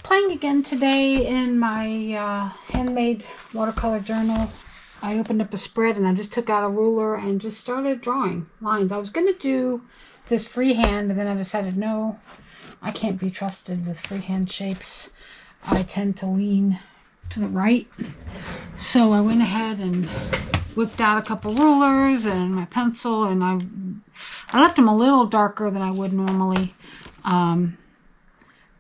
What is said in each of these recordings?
playing again today in my handmade watercolor journal. I opened up a spread and I just took out a ruler and just started drawing lines. I was going to do this freehand, and then I decided no, I can't be trusted with freehand shapes. I tend to lean to the right. So I went ahead and whipped out a couple rulers and my pencil, and I left them a little darker than I would normally.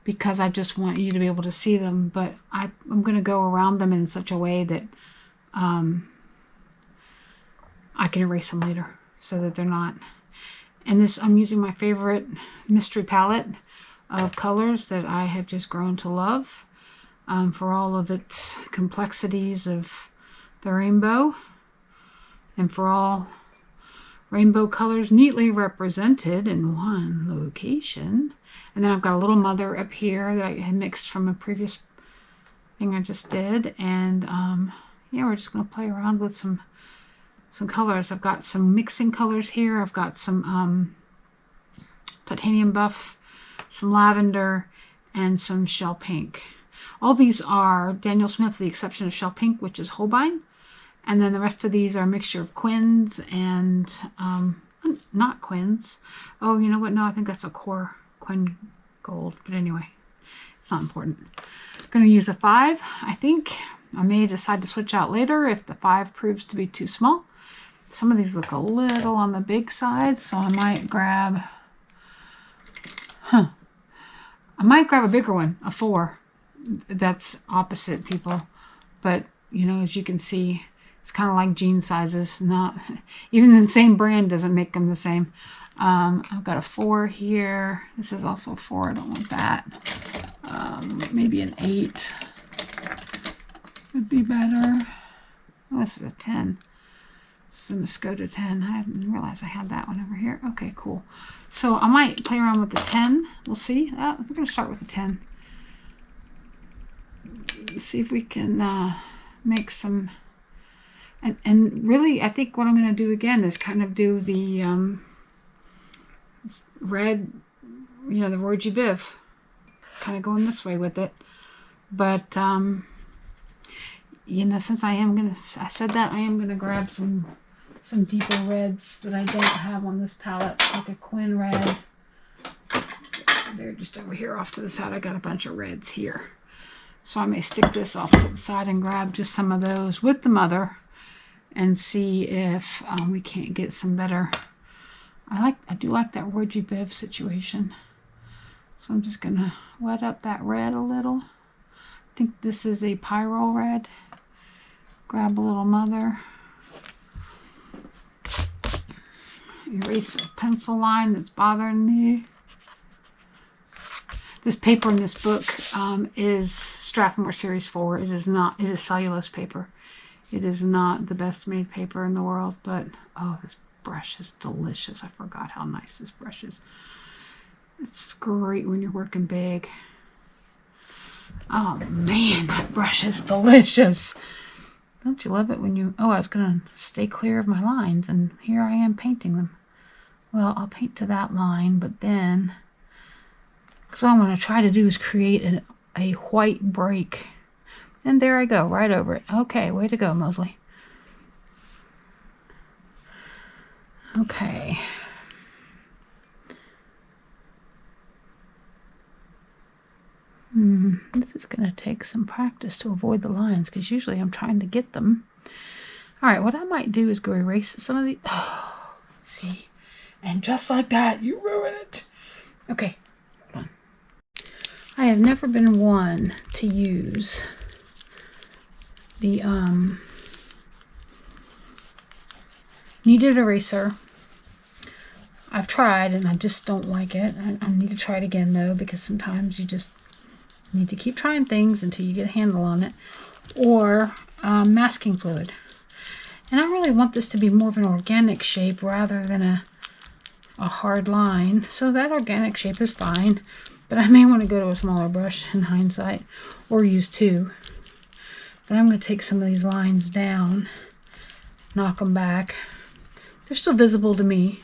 Because I just want you to be able to see them, but I'm going to go around them in such a way that I can erase them later so that they're not. And this, I'm using my favorite mystery palette of colors that I have just grown to love for all of its complexities of the rainbow, and for all rainbow colors neatly represented in one location. And then I've got a little mother up here that I had mixed from a previous thing I just did. And yeah, we're just going to play around with some colors. I've got some mixing colors here. I've got some titanium buff, some lavender, and some shell pink. All these are Daniel Smith, with the exception of shell pink, which is Holbein. And then the rest of these are a mixture of quins and not quins. Oh, you know what? No, I think that's a core quin gold. But anyway, it's not important. I'm going to use a 5. I think I may decide to switch out later if the 5 proves to be too small. Some of these look a little on the big side, so I might grab, I might grab a bigger one, a 4. That's opposite, people. But, you know, as you can see, it's kind of like jean sizes. Not even the same brand doesn't make them the same. I've got a 4 here. This is also a 4. I don't want that. Maybe an 8 would be better. Oh, this is a 10. This is a Muscota 10. I didn't realize I had that one over here. Okay, cool. So I might play around with the 10. We'll see. We're going to start with the 10. Let's see if we can make some. And really, I think what I'm going to do again is kind of do the red, you know, the ROYGBV. Kind of going this way with it. But, you know, since I said that, I am going to grab some deeper reds that I don't have on this palette, like a quin red. They're just over here off to the side. I got a bunch of reds here. So I may stick this off to the side and grab just some of those with the mother and see if we can't get some better. I do like that ROYGBV situation. So I'm just going to wet up that red a little. I think this is a Pyro red. Grab a little mother. Erase a pencil line that's bothering me. This paper in this book is Strathmore Series 4. It is not. It is cellulose paper. It is not the best made paper in the world, but oh, this brush is delicious. I forgot how nice this brush is. It's great when you're working big. Oh man, that brush is delicious. Don't you love it when you... Oh, I was going to stay clear of my lines, and here I am painting them. Well, I'll paint to that line, but then... Because what I'm going to try to do is create a white break. And there I go, right over it. Okay, way to go, Mosley. Okay. This is going to take some practice to avoid the lines, because usually I'm trying to get them. All right, what I might do is go erase some of the... Oh, see? And just like that, you ruin it. Okay, hold on. I have never been one to use the kneaded eraser. I've tried and I just don't like it. I need to try it again though, because sometimes you just need to keep trying things until you get a handle on it. Or masking fluid. And I really want this to be more of an organic shape rather than a hard line. So that organic shape is fine. But I may want to go to a smaller brush in hindsight, or use 2. But I'm going to take some of these lines down, knock them back. They're still visible to me.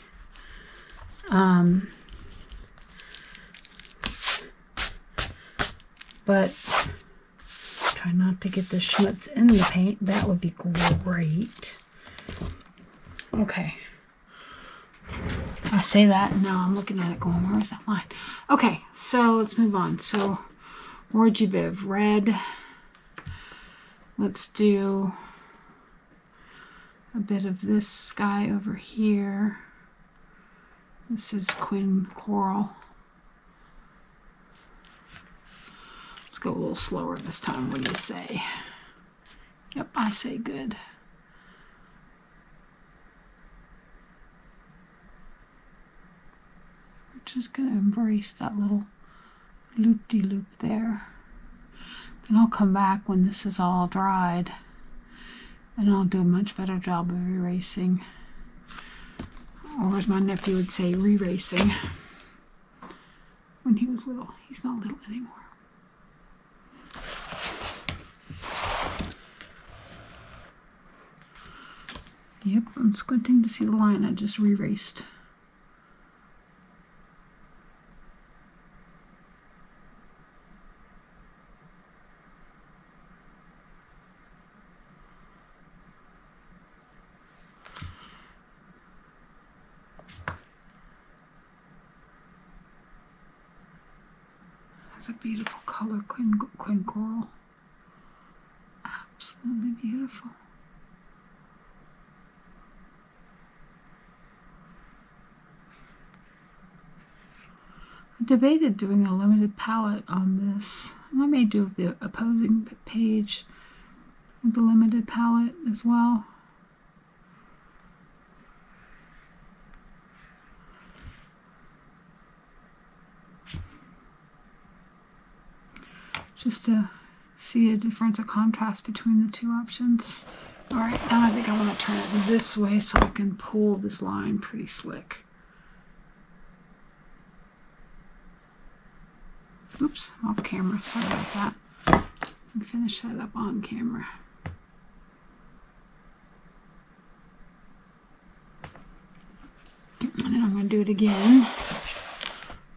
but try not to get the schmutz in the paint. That would be great. Okay. I say that, and now I'm looking at it going, where is that line? Okay, so let's move on. So, ROYGBV, red. Let's do a bit of this sky over here. This is Quin Coral. Let's go a little slower this time. What do you say? Yep, I say good. We're just going to embrace that little loop-de-loop there. Then I'll come back when this is all dried, and I'll do a much better job of erasing. Or as my nephew would say, re-racing. When he was little. He's not little anymore. Yep, I'm squinting to see the line I just re-raced. That's a beautiful color, Quin Coral. Absolutely beautiful. I debated doing a limited palette on this. I may do the opposing page with the limited palette as well. Just to see a difference of contrast between the two options. Alright, now I think I want to turn it this way so I can pull this line pretty slick. Oops, off camera, sorry about that. I'll finish that up on camera. And then I'm going to do it again.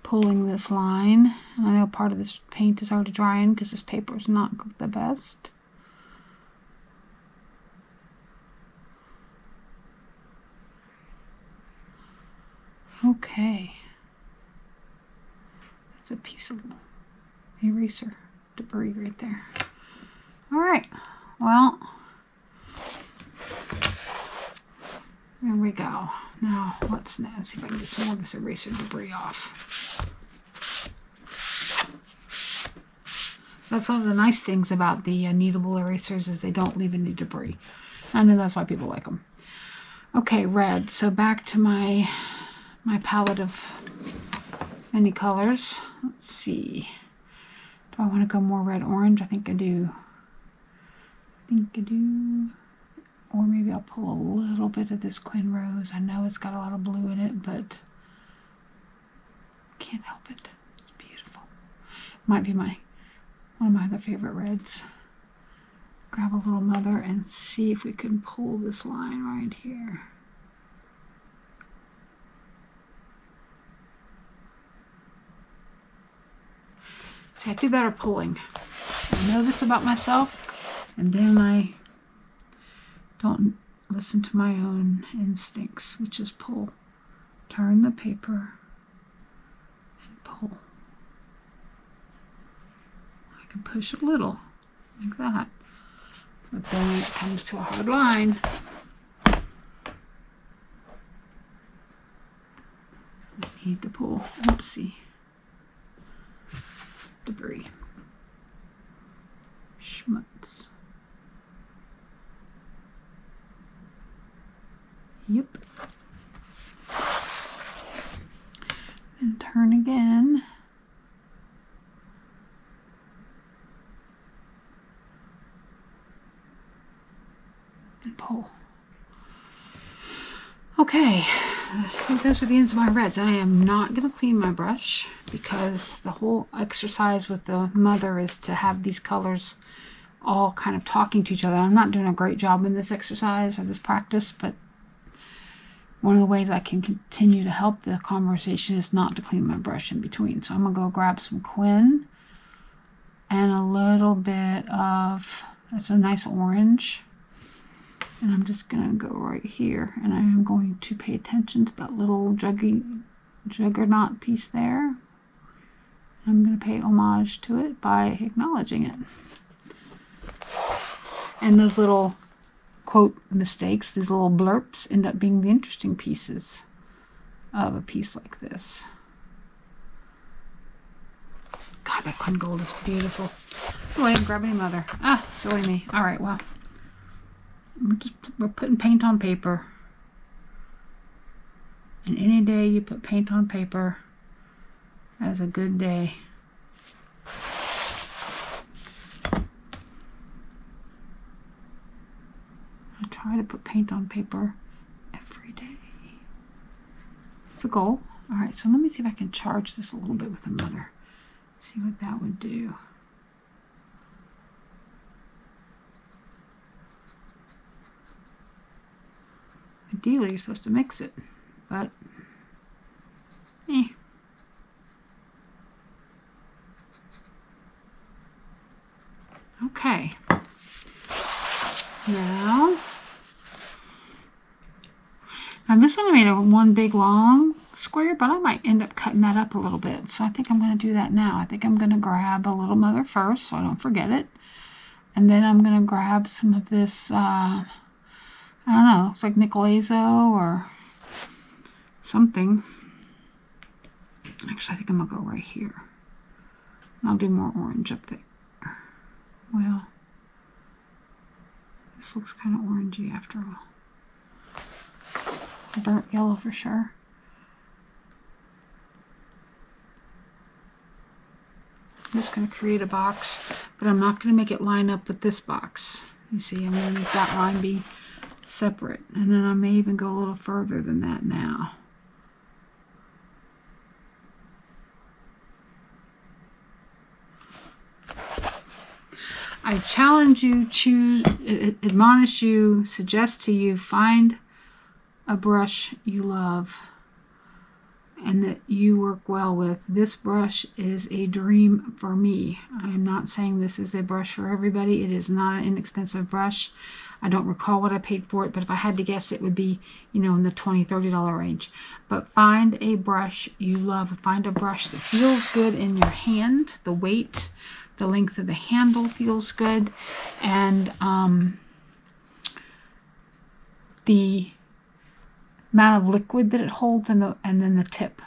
Pulling this line. And I know part of this paint is already drying because this paper is not the best. Okay. That's a piece of eraser debris right there. Alright, well, there we go. Now, what's next? Let's see if I can get some more of this eraser debris off. That's one of the nice things about the kneadable erasers is they don't leave any debris. I know that's why people like them. Okay, red. So back to my palette of many colors. Let's see. Do I want to go more red-orange? I think I do. Or maybe I'll pull a little bit of this Quin Rose. I know it's got a lot of blue in it, but can't help it. It's beautiful. Might be one of my other favorite reds. Grab a little mother and see if we can pull this line right here. See, I do better pulling. I know this about myself, and then I don't listen to my own instincts, which is pull. Turn the paper and pull. I can push a little, like that. But then when it comes to a hard line, I need to pull. Oopsie. Debris. Schmutz. Yep. Then turn again. And pull. Okay, I think those are the ends of my reds. I am not going to clean my brush because the whole exercise with the mother is to have these colors all kind of talking to each other. I'm not doing a great job in this exercise or this practice, but one of the ways I can continue to help the conversation is not to clean my brush in between. So I'm going to go grab some Quin and bit of, that's a nice orange. And I'm just going to go right here. And I am going to pay attention to that little juggernaut piece there. I'm going to pay homage to it by acknowledging it. And those little quote mistakes, these little blurps, end up being the interesting pieces of a piece like this. God, that Quinn Gold is beautiful. Oh, I didn't grab any mother. Ah, silly me. All right, well, we're putting paint on paper. And any day you put paint on paper, that's a good day. I try to put paint on paper every day. It's a goal. All right, so let me see if I can charge this a little bit with a mother. See what that would do. Ideally, you're supposed to mix it, but Okay. Now this one I made one big long square, but I might end up cutting that up a little bit. So I think I'm going to do that now. I think I'm going to grab a little mother first so I don't forget it. And then I'm going to grab some of this, I don't know, it's like Nicolazo or something. Actually, I think I'm going to go right here. I'll do more orange up there. Well, this looks kind of orangey after all. Burnt yellow for sure. I'm just going to create a box, but I'm not going to make it line up with this box. You see, I'm going to make that line be separate. And then I may even go a little further than that now. I challenge you, admonish you, suggest to you, find a brush you love and that you work well with. This brush is a dream for me. I am not saying this is a brush for everybody. It is not an inexpensive brush. I don't recall what I paid for it, but if I had to guess, it would be, you know, in the $20, $30 range. But find a brush you love. Find a brush that feels good in your hand. The weight, the length of the handle feels good, and the amount of liquid that it holds, and then the tip.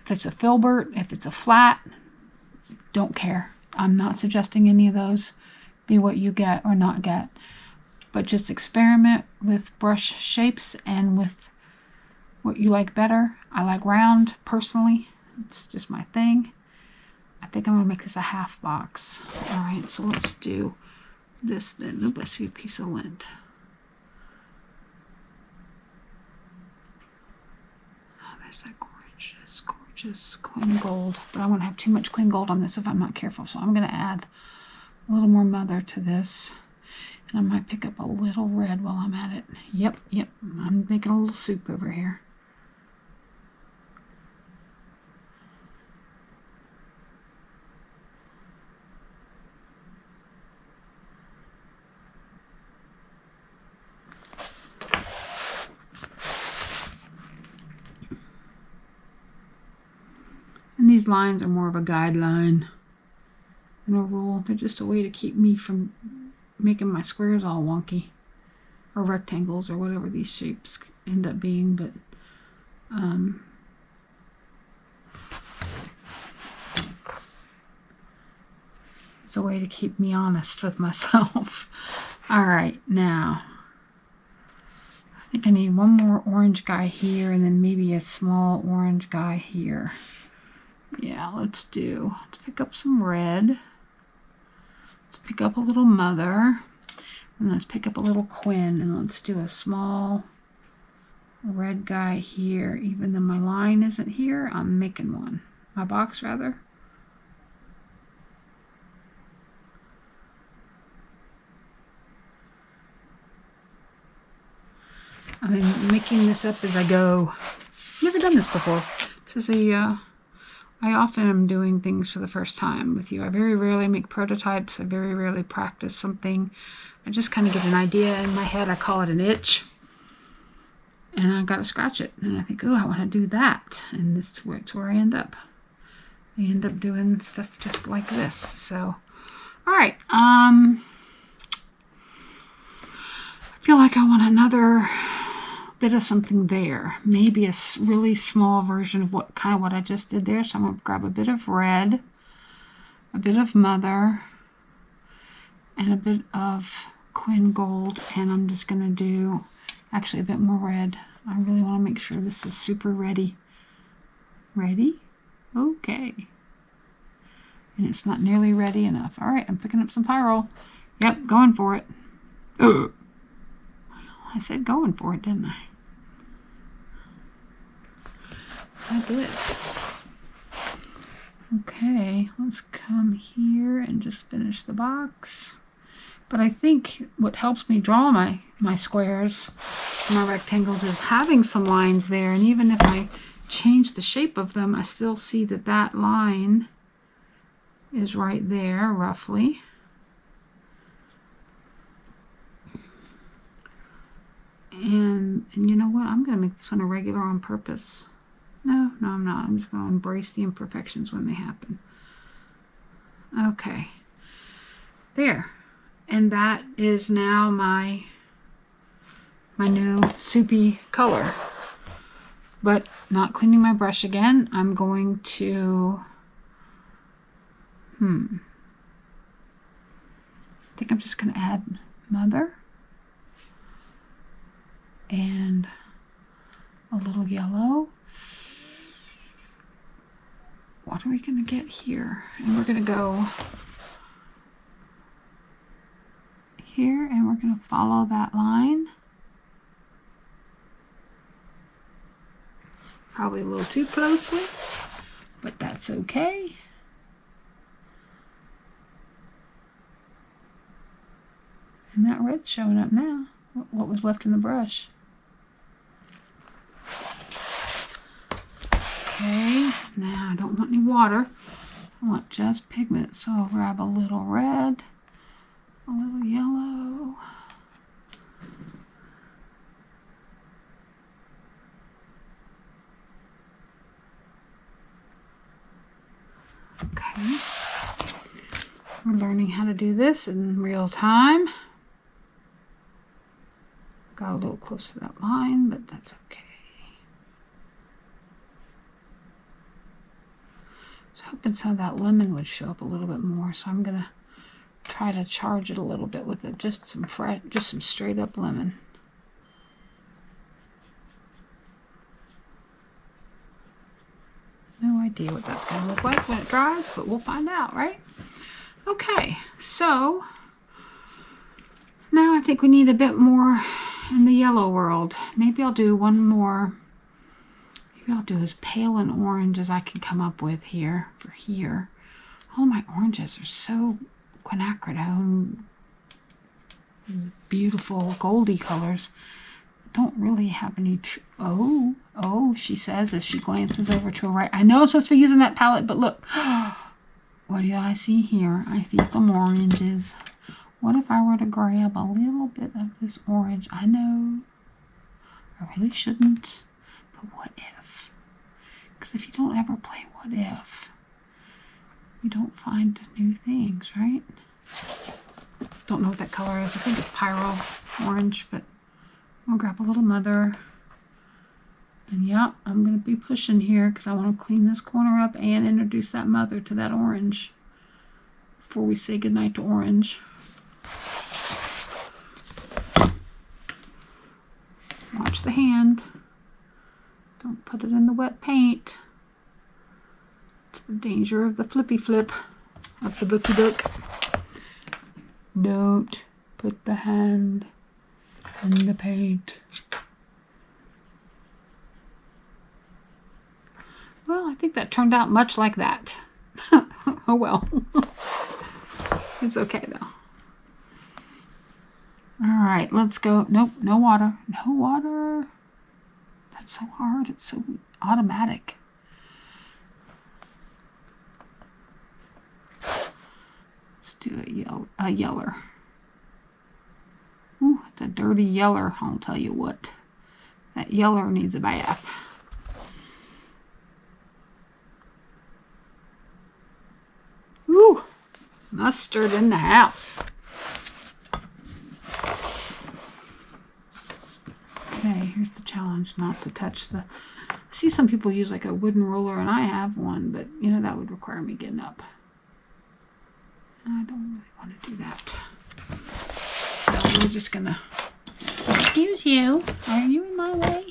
If it's a filbert, if it's a flat, don't care. I'm not suggesting any of those be what you get or not get, but just experiment with brush shapes and with what you like better. I like round personally. It's just my thing. I think I'm going to make this a half box. All right, so let's do this then. Oop, I see a piece of lint. Oh, there's that gorgeous, gorgeous Quinn Gold. But I won't have too much Quinn Gold on this if I'm not careful. So I'm going to add a little more mother to this. And I might pick up a little red while I'm at it. Yep. I'm making a little soup over here. And these lines are more of a guideline than a rule. They're just a way to keep me from making my squares all wonky, or rectangles, or whatever these shapes end up being. But it's a way to keep me honest with myself. All right, now I think I need one more orange guy here, and then maybe a small orange guy here. Yeah, let's pick up some red. Let's pick up a little mother. And let's pick up a little Quinn. And let's do a small red guy here. Even though my line isn't here, I'm making one. My box, rather. I'm making this up as I go. Never done this before. This is a I often am doing things for the first time with you. I very rarely make prototypes. I very rarely practice something. I just kind of get an idea in my head. I call it an itch. And I got to scratch it. And I think, oh, I want to do that. And this is where I end up. I end up doing stuff just like this. So, all right. I feel like I want another bit of something there. Maybe a really small version of what I just did there. So I'm going to grab a bit of red, a bit of Mother, and a bit of Quinn Gold. And I'm just going to do actually a bit more red. I really want to make sure this is super ready. Ready? Okay. And it's not nearly ready enough. All right, I'm picking up some Pyro. Yep, going for it. Ugh. I said going for it, didn't I? I did. Okay, let's come here and just finish the box. But I think what helps me draw my squares, my rectangles, is having some lines there. And even if I change the shape of them, I still see that that line is right there, roughly. And you know what? I'm going to make this one a regular on purpose. No, I'm not. I'm just going to embrace the imperfections when they happen. Okay. There. And that is now my new soupy color. But not cleaning my brush again. I'm going to... I think I'm just going to add Mother. And a little yellow. What are we going to get here? And we're going to go here, and we're going to follow that line. Probably a little too closely, but that's okay. And that red's showing up now. What was left in the brush. Okay, now I don't want any water. I want just pigment. So I'll grab a little red, a little yellow. Okay. We're learning how to do this in real time. Got a little close to that line, but that's okay. I was hoping some of that lemon would show up a little bit more, so I'm gonna try to charge it a little bit with it, just some straight up lemon. No idea what that's gonna look like when it dries, but we'll find out, right? Okay, so now I think we need a bit more in the yellow world. Maybe I'll do one more. Maybe I'll do as pale an orange as I can come up with here for here. All my oranges are so quinacridone, beautiful goldy colors. Don't really have any. Oh, she says as she glances over to her right. I know I'm supposed to be using that palette, but look. What do I see here? I see some oranges. What if I were to grab a little bit of this orange? I know I really shouldn't, but what if? Because if you don't ever play what if, you don't find new things, right? Don't know what that color is. I think it's Pyro Orange, but I'll grab a little Mother. And yeah, I'm going to be pushing here because I want to clean this corner up and introduce that Mother to that orange before we say goodnight to orange. Watch the hand. Don't put it in the wet paint. It's the danger of the flippy flip of the bookie book. Don't put the hand in the paint. Well, I think that turned out much like that. Oh well. It's okay though. All right, let's go. Nope, no water. No water. That's so hard. It's so automatic. do a yeller. Ooh, it's a dirty yeller, I'll tell you what. That yeller needs a bath. Ooh, mustard in the house. Okay, here's the challenge, not to touch the... I see some people use like a wooden roller, and I have one, but you know, that would require me getting up. I don't really want to do that. So we're just gonna... Excuse you, are you in my way?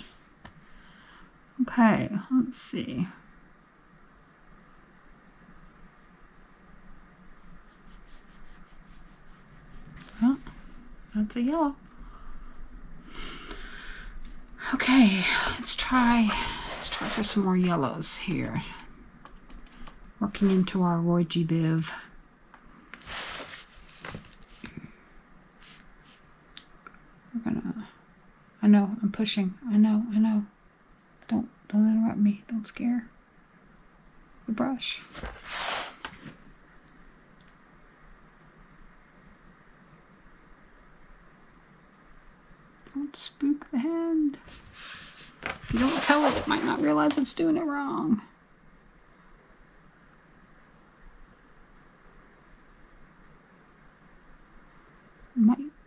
Okay, let's see. Oh, that's a yellow. Okay, let's try for some more yellows here. Working into our ROYGBV. We're gonna... I know, I'm pushing. I know. Don't interrupt me. Don't scare the brush. Don't spook the hand. If you don't tell it might not realize it's doing it wrong.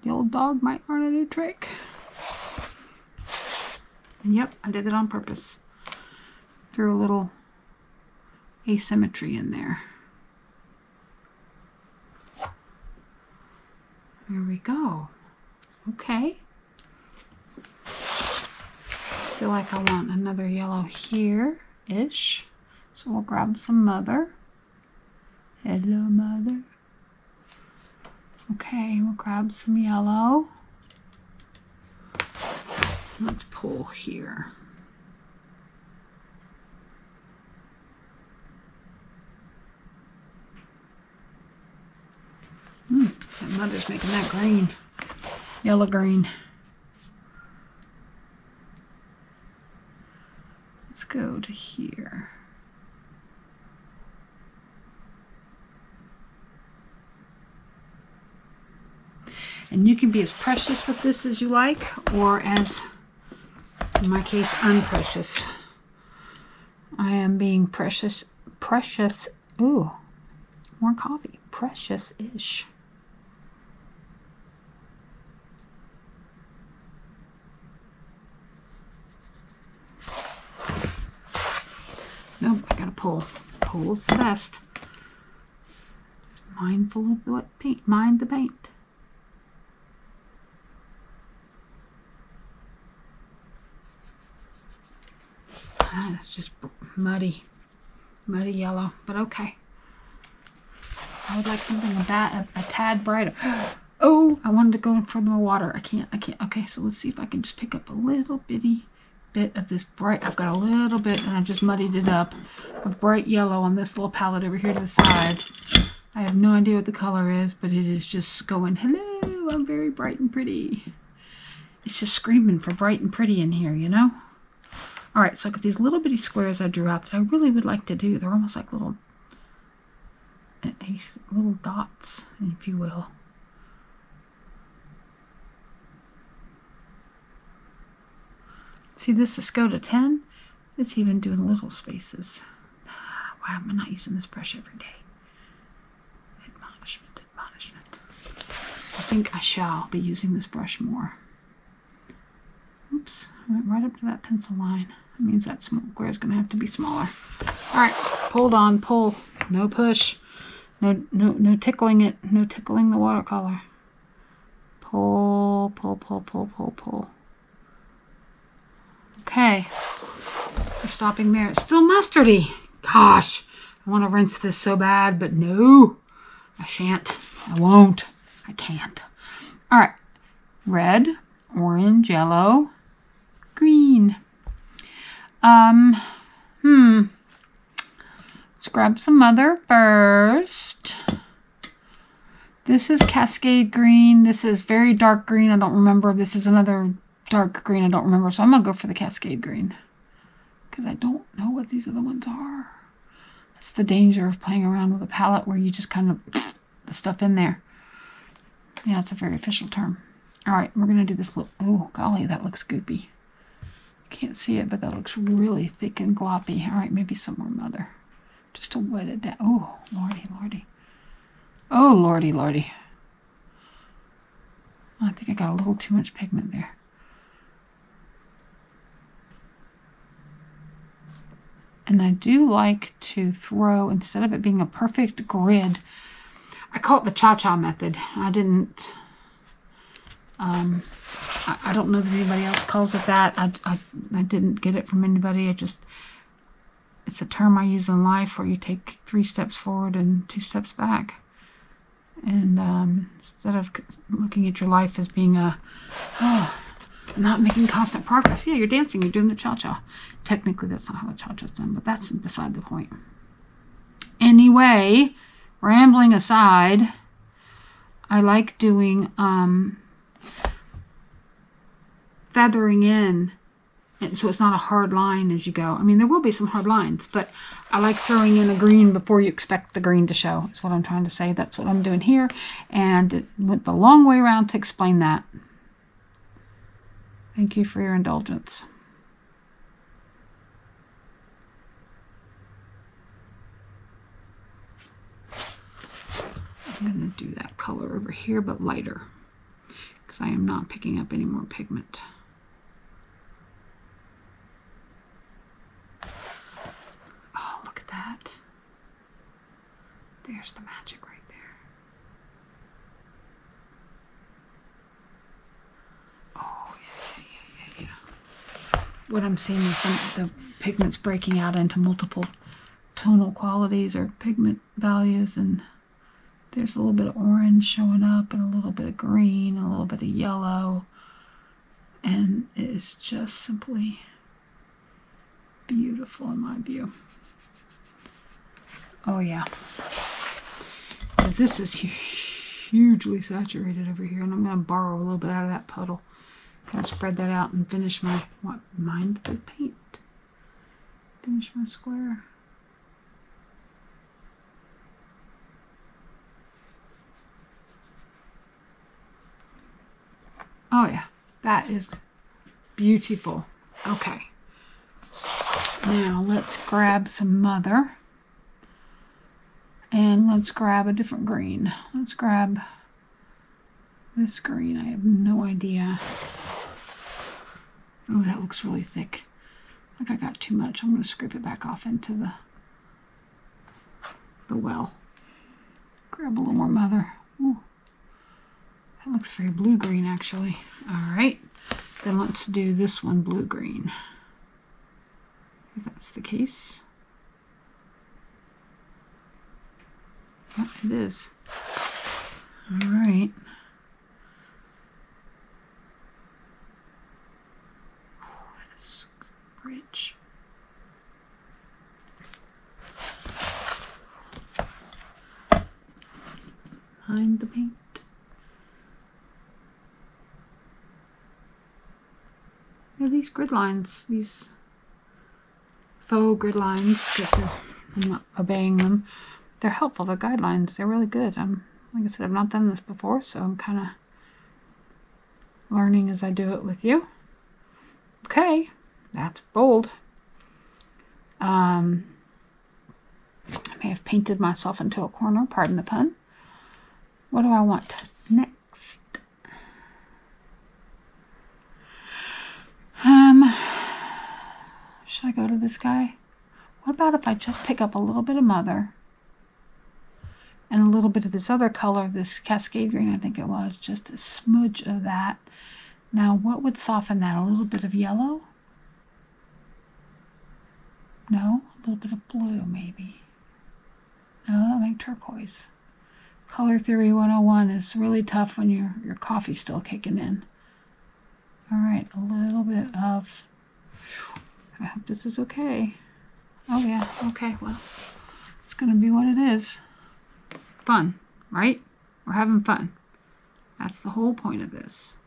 The old dog might learn a new trick. And yep, I did it on purpose. Threw a little asymmetry in there. There we go. Okay. Feel like I want another yellow here-ish. So we'll grab some mother. Hello, mother. Okay, we'll grab some yellow. Let's pull here. That mother's making that green. Yellow green. Let's go to here. And you can be as precious with this as you like, or as, in my case, unprecious. I am being precious, ooh, more coffee, precious-ish. Nope, I gotta pull. Pull's the best. Mindful of what paint, mind the paint. It's just muddy yellow, but okay. I would like something a tad brighter. Oh, I wanted to go in for more water. I can't. Okay, so let's see if I can just pick up a little bitty bit of this bright. I've got a little bit, and I've just muddied it up of bright yellow on this little palette over here to the side. I have no idea what the color is, but it is just going, hello, I'm very bright and pretty. It's just screaming for bright and pretty in here, you know? All right, so I've got these little bitty squares I drew out that I really would like to do. They're almost like little dots, if you will. See this, let's go to 10. It's even doing little spaces. Why am I not using this brush every day? Admonishment. I think I shall be using this brush more. Oops, I went right up to that pencil line. That means that square is going to have to be smaller. All right, pulled on, pull. No push. No tickling it. No tickling the watercolor. Pull. Okay, we're stopping there. It's still mustardy. Gosh, I want to rinse this so bad, but no, I shan't. I won't. I can't. All right, red, orange, yellow, green. Let's grab some mother first. This is Cascade green. This is very dark green. I don't remember. This is another dark green. I don't remember. So I'm going to go for the Cascade green because I don't know what these other ones are. That's the danger of playing around with a palette where you just kind of the stuff in there. Yeah, that's a very official term. All right, we're going to do this look. Oh, golly, that looks goopy. Can't see it, but that looks really thick and gloppy. All right, maybe some more mother. Just to wet it down. Oh, lordy, lordy. Oh, lordy, lordy. I think I got a little too much pigment there. And I do like to throw, instead of it being a perfect grid, I call it the cha-cha method. I didn't, I don't know if anybody else calls it that. I didn't get it from anybody. It's a term I use in life where you take 3 steps forward and 2 steps back. And instead of looking at your life as being not making constant progress. Yeah, you're dancing, you're doing the cha-cha. Technically, that's not how the cha-cha's done, but that's beside the point. Anyway, rambling aside, I like doing feathering in, and so it's not a hard line as you go. I mean, there will be some hard lines, but I like throwing in a green before you expect the green to show. Is what I'm trying to say. That's what I'm doing here, and it went the long way around to explain that. Thank you for your indulgence. I'm going to do that color over here, but lighter, because I am not picking up any more pigment. Oh, look at that. There's the magic right there. Oh, yeah. What I'm seeing is the pigment's breaking out into multiple tonal qualities or pigment values, and there's a little bit of orange showing up and a little bit of green, a little bit of yellow, and it is just simply beautiful in my view. Oh yeah, because this is hugely saturated over here, and I'm going to borrow a little bit out of that puddle. Kind of spread that out and finish my, mind the paint. Finish my square. Oh yeah, that is beautiful. Okay. Now let's grab some mother. And let's grab a different green. Let's grab this green. I have no idea. Oh, that looks really thick. I think I got too much. I'm going to scrape it back off into the well. Grab a little more mother. Ooh. That looks very blue-green, actually. All right. Then let's do this one blue-green, if that's the case. Yeah, it is. All right. Oh, that is rich. Behind the paint. Yeah, these grid lines, these faux grid lines, because I'm not obeying them. They're helpful. They're guidelines. They're really good. Like I said, I've not done this before, so I'm kind of learning as I do it with you. Okay, that's bold. I may have painted myself into a corner, pardon the pun. What do I want next? Should I go to this guy? What about if I just pick up a little bit of mother and a little bit of this other color, this Cascade green, I think it was, just a smudge of that. Now, what would soften that? A little bit of yellow? No? A little bit of blue, maybe. No, that'll make turquoise. Color Theory 101 is really tough when your coffee's still kicking in. All right, a little bit of... I hope this is okay. Oh, yeah. Okay, well, it's going to be what it is. Fun, right? We're having fun. That's the whole point of this.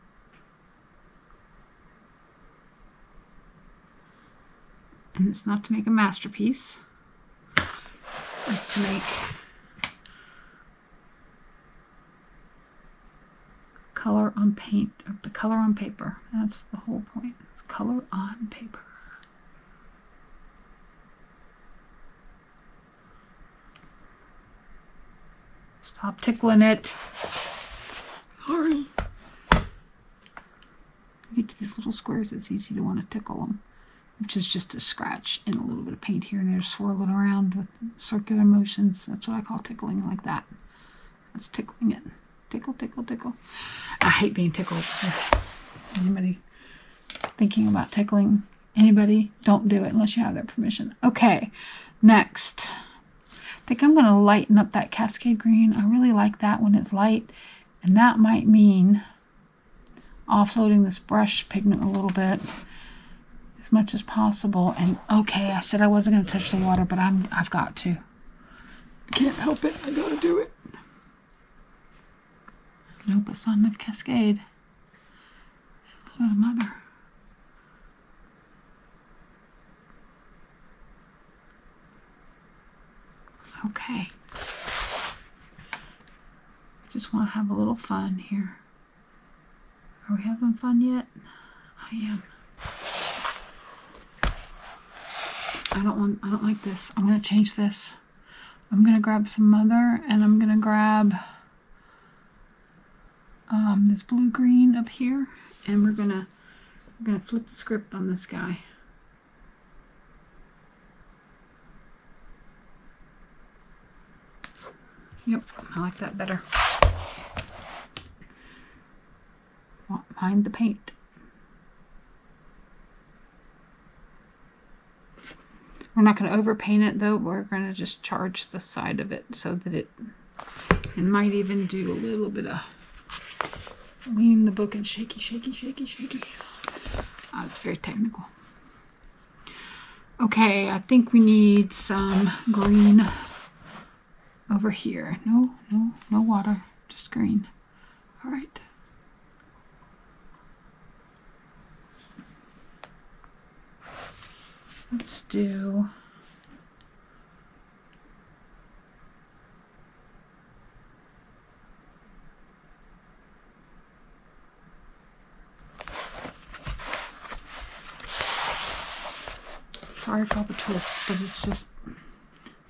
And it's not to make a masterpiece. It's to make color on paint, or the color on paper. That's the whole point. It's color on paper. Stop tickling it. Sorry. You get to these little squares, it's easy to want to tickle them, which is just a scratch and a little bit of paint here and there, swirl it around with circular motions. That's what I call tickling, like that. That's tickling it. Tickle, tickle, tickle. I hate being tickled. Anybody thinking about tickling anybody, don't do it unless you have their permission. Okay, next. I think I'm going to lighten up that Cascade green. I really like that when it's light, and that might mean offloading this brush pigment a little bit as much as possible. And okay, I said I wasn't going to touch the water, but I've got to. I can't help it. I got to do it. Nope, it's not enough Cascade. A little bit of Mother. Okay. I just want to have a little fun here. Are we having fun yet? I am. I don't like this. I'm going to change this. I'm going to grab some Mother, and I'm going to grab this blue-green up here, and we're gonna flip the script on this guy. Yep, I like that better. Mind the paint. We're not going to overpaint it though. We're going to just charge the side of it so that it might even do a little bit of lean the book and shaky, shaky, shaky, shaky. It's very technical. Okay, I think we need some green over here. No water, just green. All right. Let's do sorry for all the twists, but it's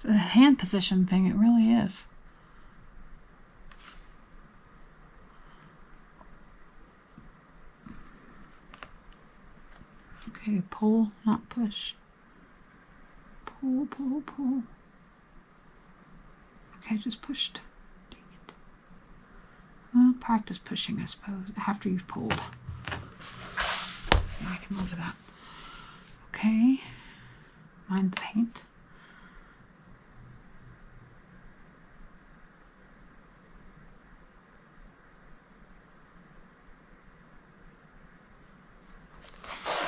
a hand position thing. It really is. Okay, pull, not push. Pull, pull, pull. Okay, just pushed. Dang it. Well, practice pushing, I suppose, after you've pulled. Yeah, I can move that. Okay. Mind the paint.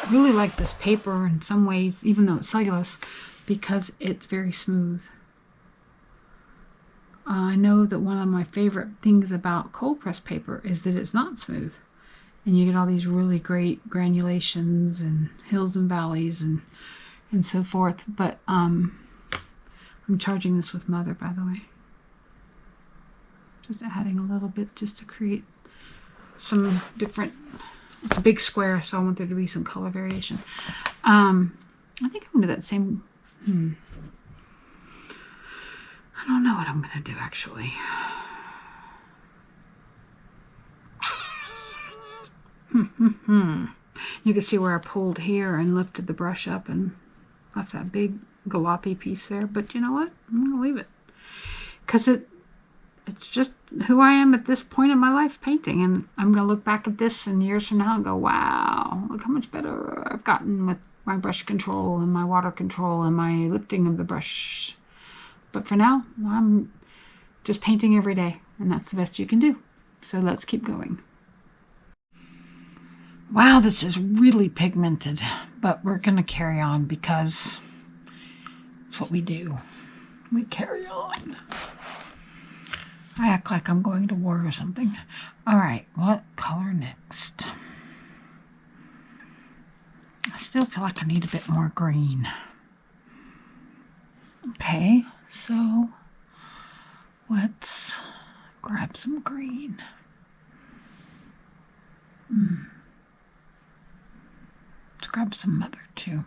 I really like this paper in some ways, even though it's cellulose, because it's very smooth. I know that one of my favorite things about cold press paper is that it's not smooth. And you get all these really great granulations and hills and valleys and so forth. But I'm charging this with Mother, by the way. Just adding a little bit just to create some different... It's a big square, so I want there to be some color variation. I think I'm going to do that same... I don't know what I'm going to do, actually. You can see where I pulled here and lifted the brush up and left that big galoppy piece there. But you know what? I'm going to leave it. Because it's just who I am at this point in my life, painting. And I'm going to look back at this in years from now and go, wow, look how much better I've gotten with my brush control and my water control and my lifting of the brush. But for now, I'm just painting every day, and that's the best you can do. So let's keep going. Wow, this is really pigmented, but we're going to carry on because it's what we do. We carry on. I act like I'm going to war or something. All right, what color next? I still feel like I need a bit more green. Okay, so let's grab some green. Let's grab some mother too.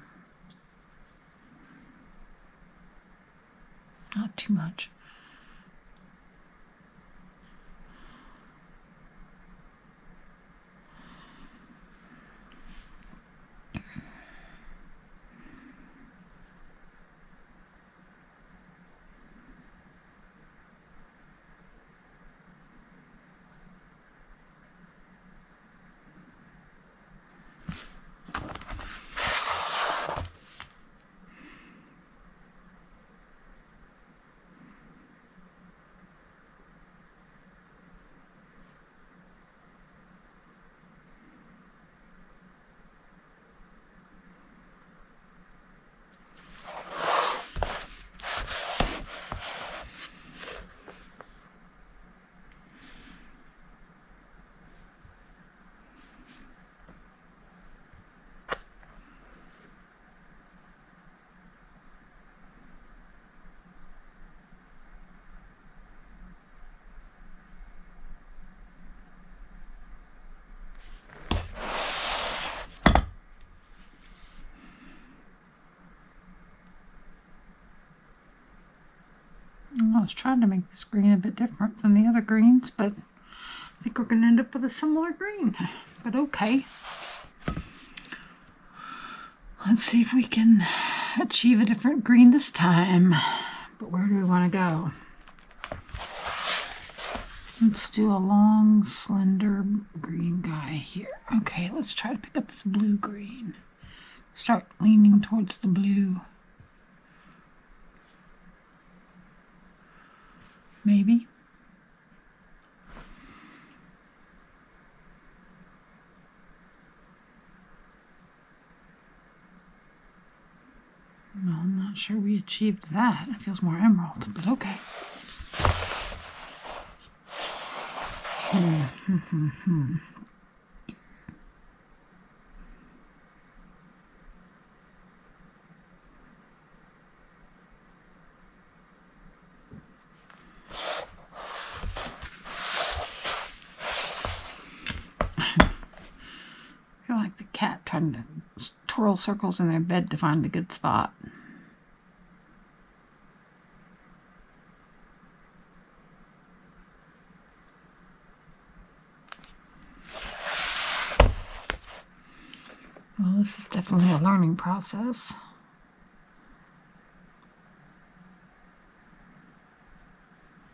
Not too much. I was trying to make this green a bit different than the other greens, but I think we're going to end up with a similar green. But okay. Let's see if we can achieve a different green this time. But where do we want to go? Let's do a long, slender green guy here. Okay, let's try to pick up this blue-green. Start leaning towards the blue. Maybe. Well, I'm not sure we achieved that. It feels more emerald, but okay. I feel like the cat trying to twirl circles in their bed to find a good spot. Well, this is definitely a learning process.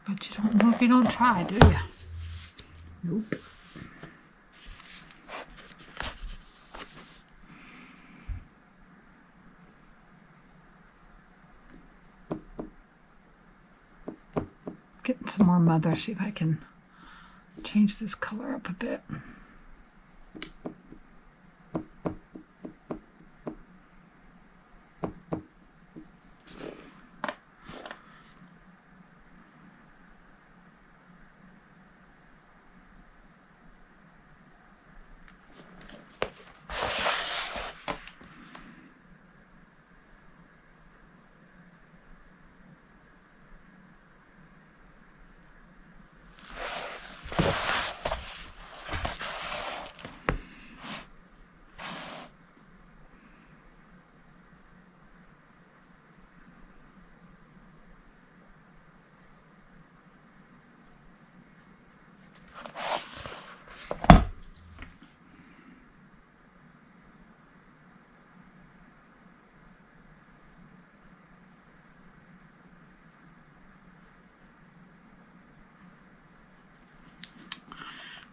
But you don't know if you don't try, do you? Nope. Getting some more mother, see if I can change this color up a bit.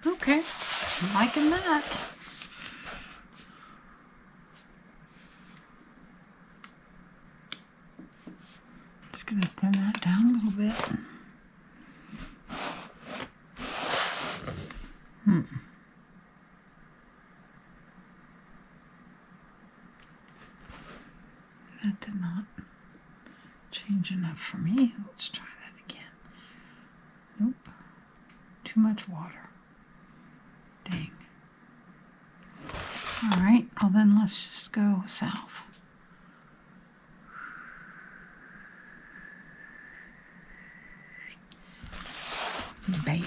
Okay, I'm liking that. Just gonna thin that down a little bit. That did not change enough for me. Let's try that again. Nope. Too much water. Dang. Alright, well then let's just go south. Bam.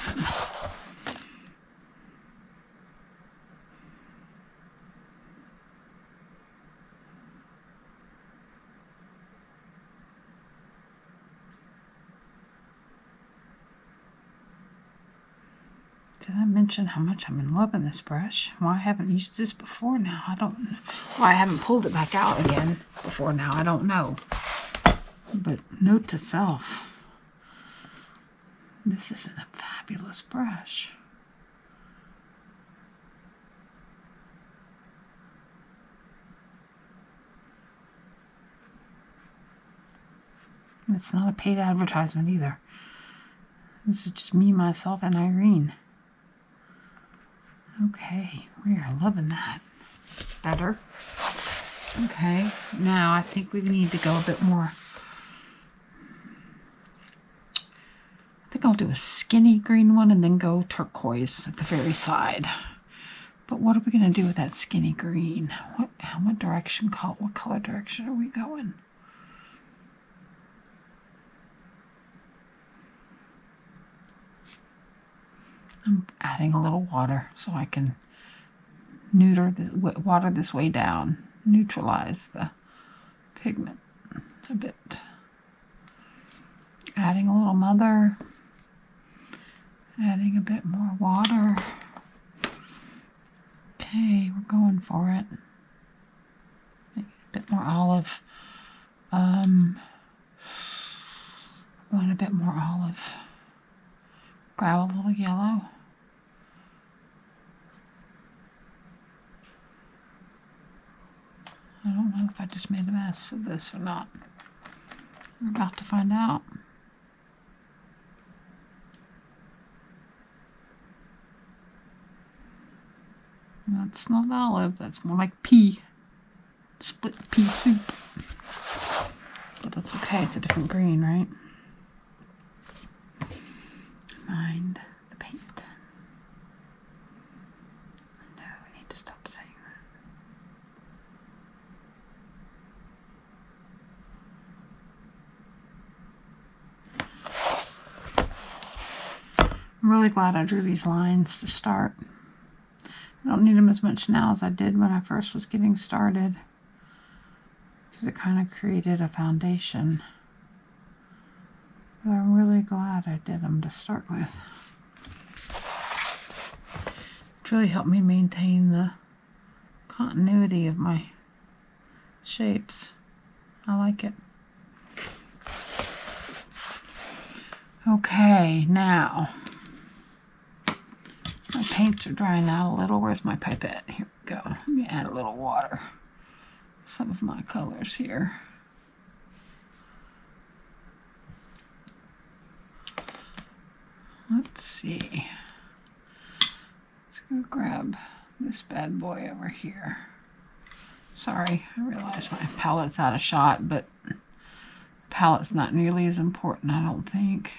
Did I mention how much I'm in love with this brush? Why I haven't used this before now, I don't know. Why I haven't pulled it back out again before now, I don't know. But note to self, this is a fabulous brush. It's not a paid advertisement either. This is just me, myself, and Irene. Okay, we are loving that. Better. Okay, now I think we need to go a bit more. I think I'll do a skinny green one and then go turquoise at the very side. But what are we going to do with that skinny green? What direction, what color direction are we going? I'm adding a little water so I can water this way down, neutralize the pigment a bit. Adding a little mother, adding a bit more water. Okay, we're going for it. Make it a bit more olive. Want a bit more olive. Grab a little yellow. I don't know if I just made a mess of this or not. We're about to find out. That's not olive, that's more like pea. Split pea soup. But that's okay, it's a different green, right? Mind the paint. No, I need to stop saying that. I'm really glad I drew these lines to start. I don't need them as much now as I did when I first was getting started, because it kind of created a foundation. But I'm really glad I did them to start with. It really helped me maintain the continuity of my shapes. I like it. Okay, now my paints are drying out a little. Where's my pipette? Here we go. Let me add a little water. Some of my colors here. Let's see. Let's go grab this bad boy over here. Sorry, I realize my palette's out of shot, but palette's not nearly as important, I don't think.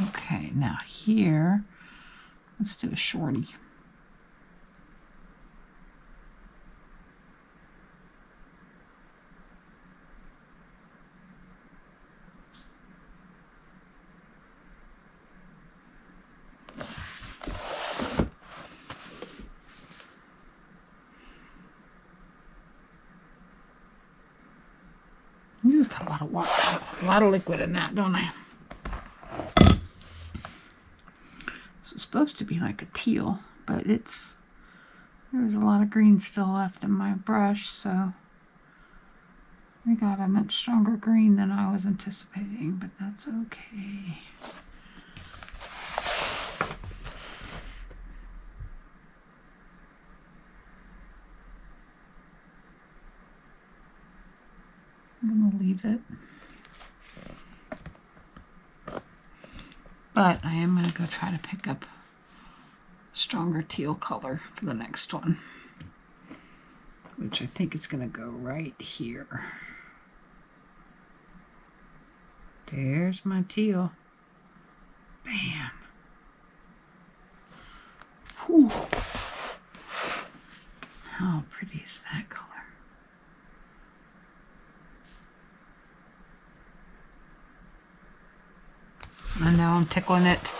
Okay, now here, let's do a shorty. You've got a lot of water, a lot of liquid in that, don't I? It's supposed to be like a teal, but there's a lot of green still left in my brush, so we got a much stronger green than I was anticipating, but that's okay. I'm gonna leave it. But I am going to go try to pick up a stronger teal color for the next one, which I think is going to go right here. There's my teal. Bam. Whew. How pretty is that color? I know I'm tickling it.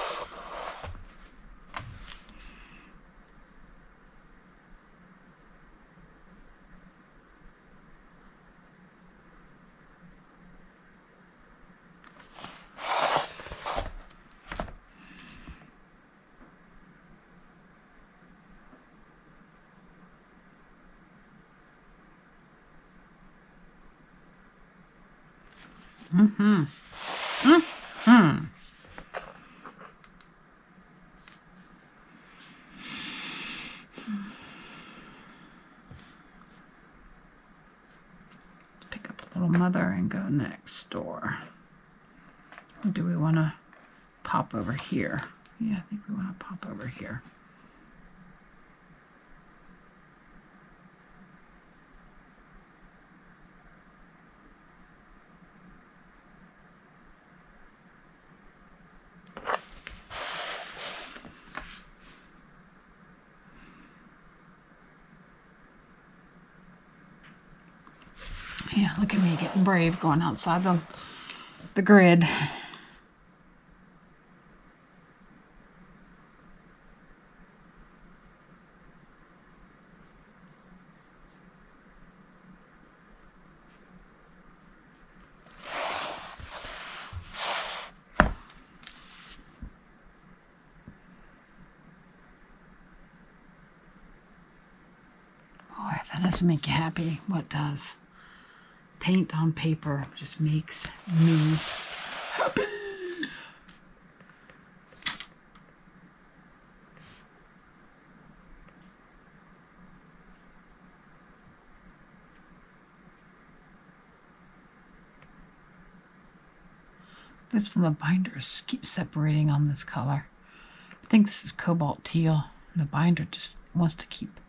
Pick up a little mother and go next door. Or do we want to pop over here? Yeah, I think we want to pop over here. Yeah, look at me getting brave going outside the grid. Boy, if that doesn't make you happy, what does? Paint on paper just makes me happy. This from the binder keeps separating on this color. I think this is cobalt teal. The binder just wants to keep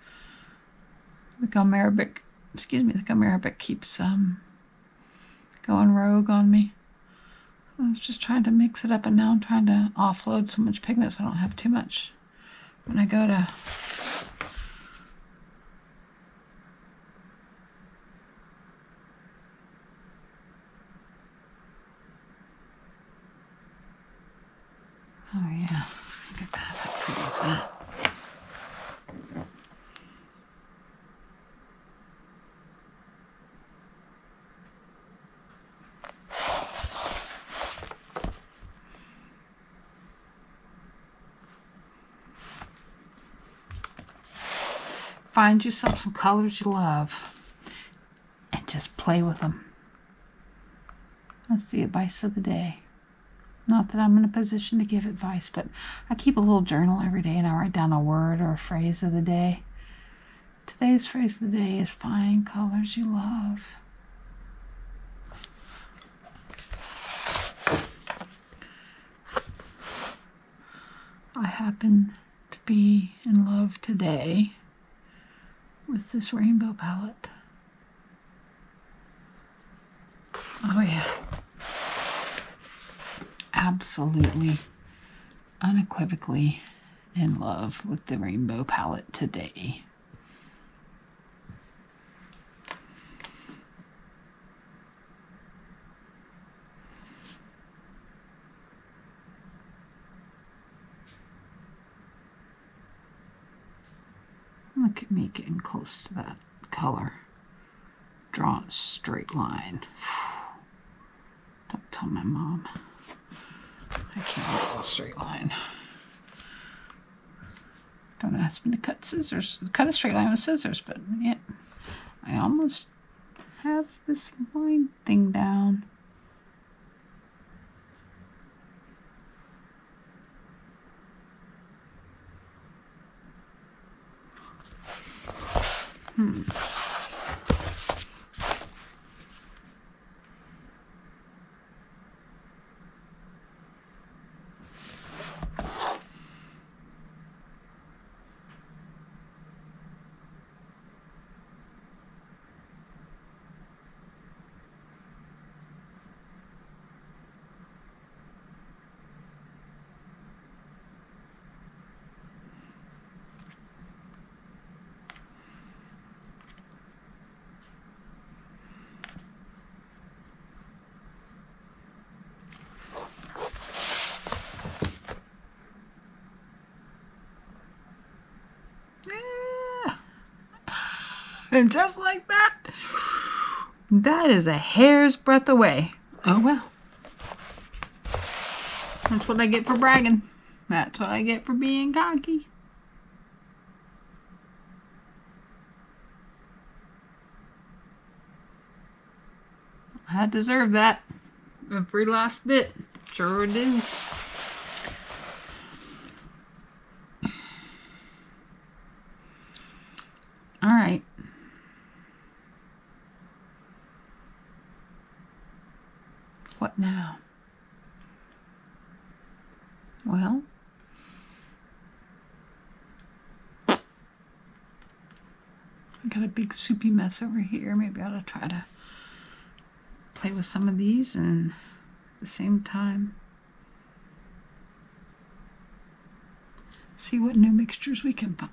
the gum arabic. Excuse me, the gum arabic keeps going rogue on me. I was just trying to mix it up, and now I'm trying to offload so much pigment so I don't have too much when I go to oh yeah, look at that. How pretty is that? Find yourself some colors you love and just play with them. That's the advice of the day. Not that I'm in a position to give advice, but I keep a little journal every day and I write down a word or a phrase of the day. Today's phrase of the day is find colors you love. I happen to be in love today with this rainbow palette. Oh yeah. Absolutely, unequivocally in love with the rainbow palette today. Look at me getting close to that color. Drawing a straight line. Don't tell my mom. I can't draw a straight line. Don't ask me to cut scissors. Cut a straight line with scissors, but yeah, I almost have this line thing down. And just like that, that is a hair's breadth away. Oh well. That's what I get for bragging. That's what I get for being cocky. I deserve that. Every last bit. Sure do. All right. What now? Well, I got a big soupy mess over here. Maybe I ought to try to play with some of these and at the same time see what new mixtures we can find.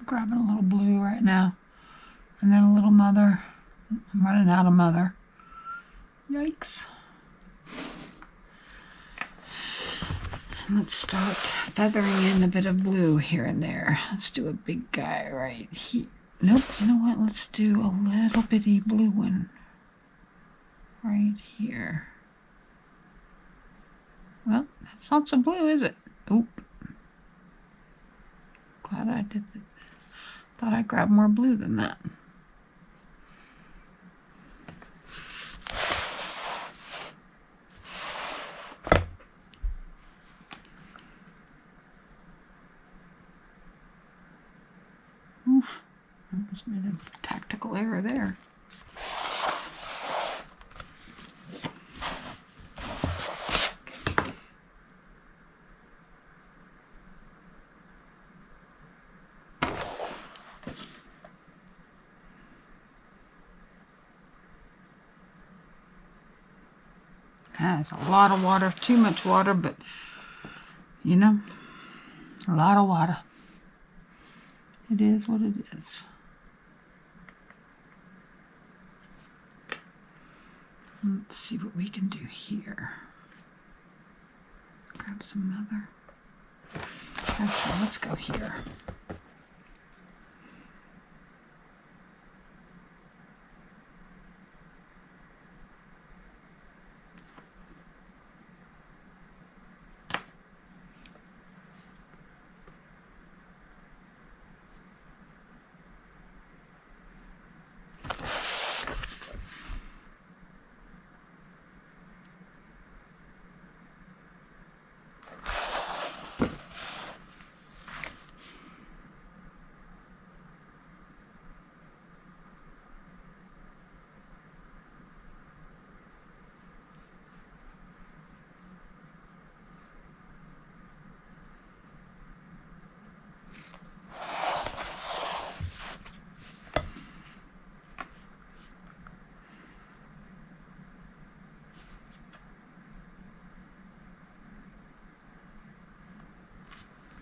Grabbing a little blue right now, and then a little mother. I'm running out of mother. Yikes. And let's start feathering in a bit of blue here and there. Let's do a big guy right here. Nope, you know what? Let's do a little bitty blue one right here. Well, that's not so blue, is it? Oop. Glad I did that. Thought I grabbed more blue than that. Oof, I almost made a tactical error there. That's a lot of water, too much water, but you know, a lot of water. It is what it is. Let's see what we can do here. Grab some mother. Actually, let's go here.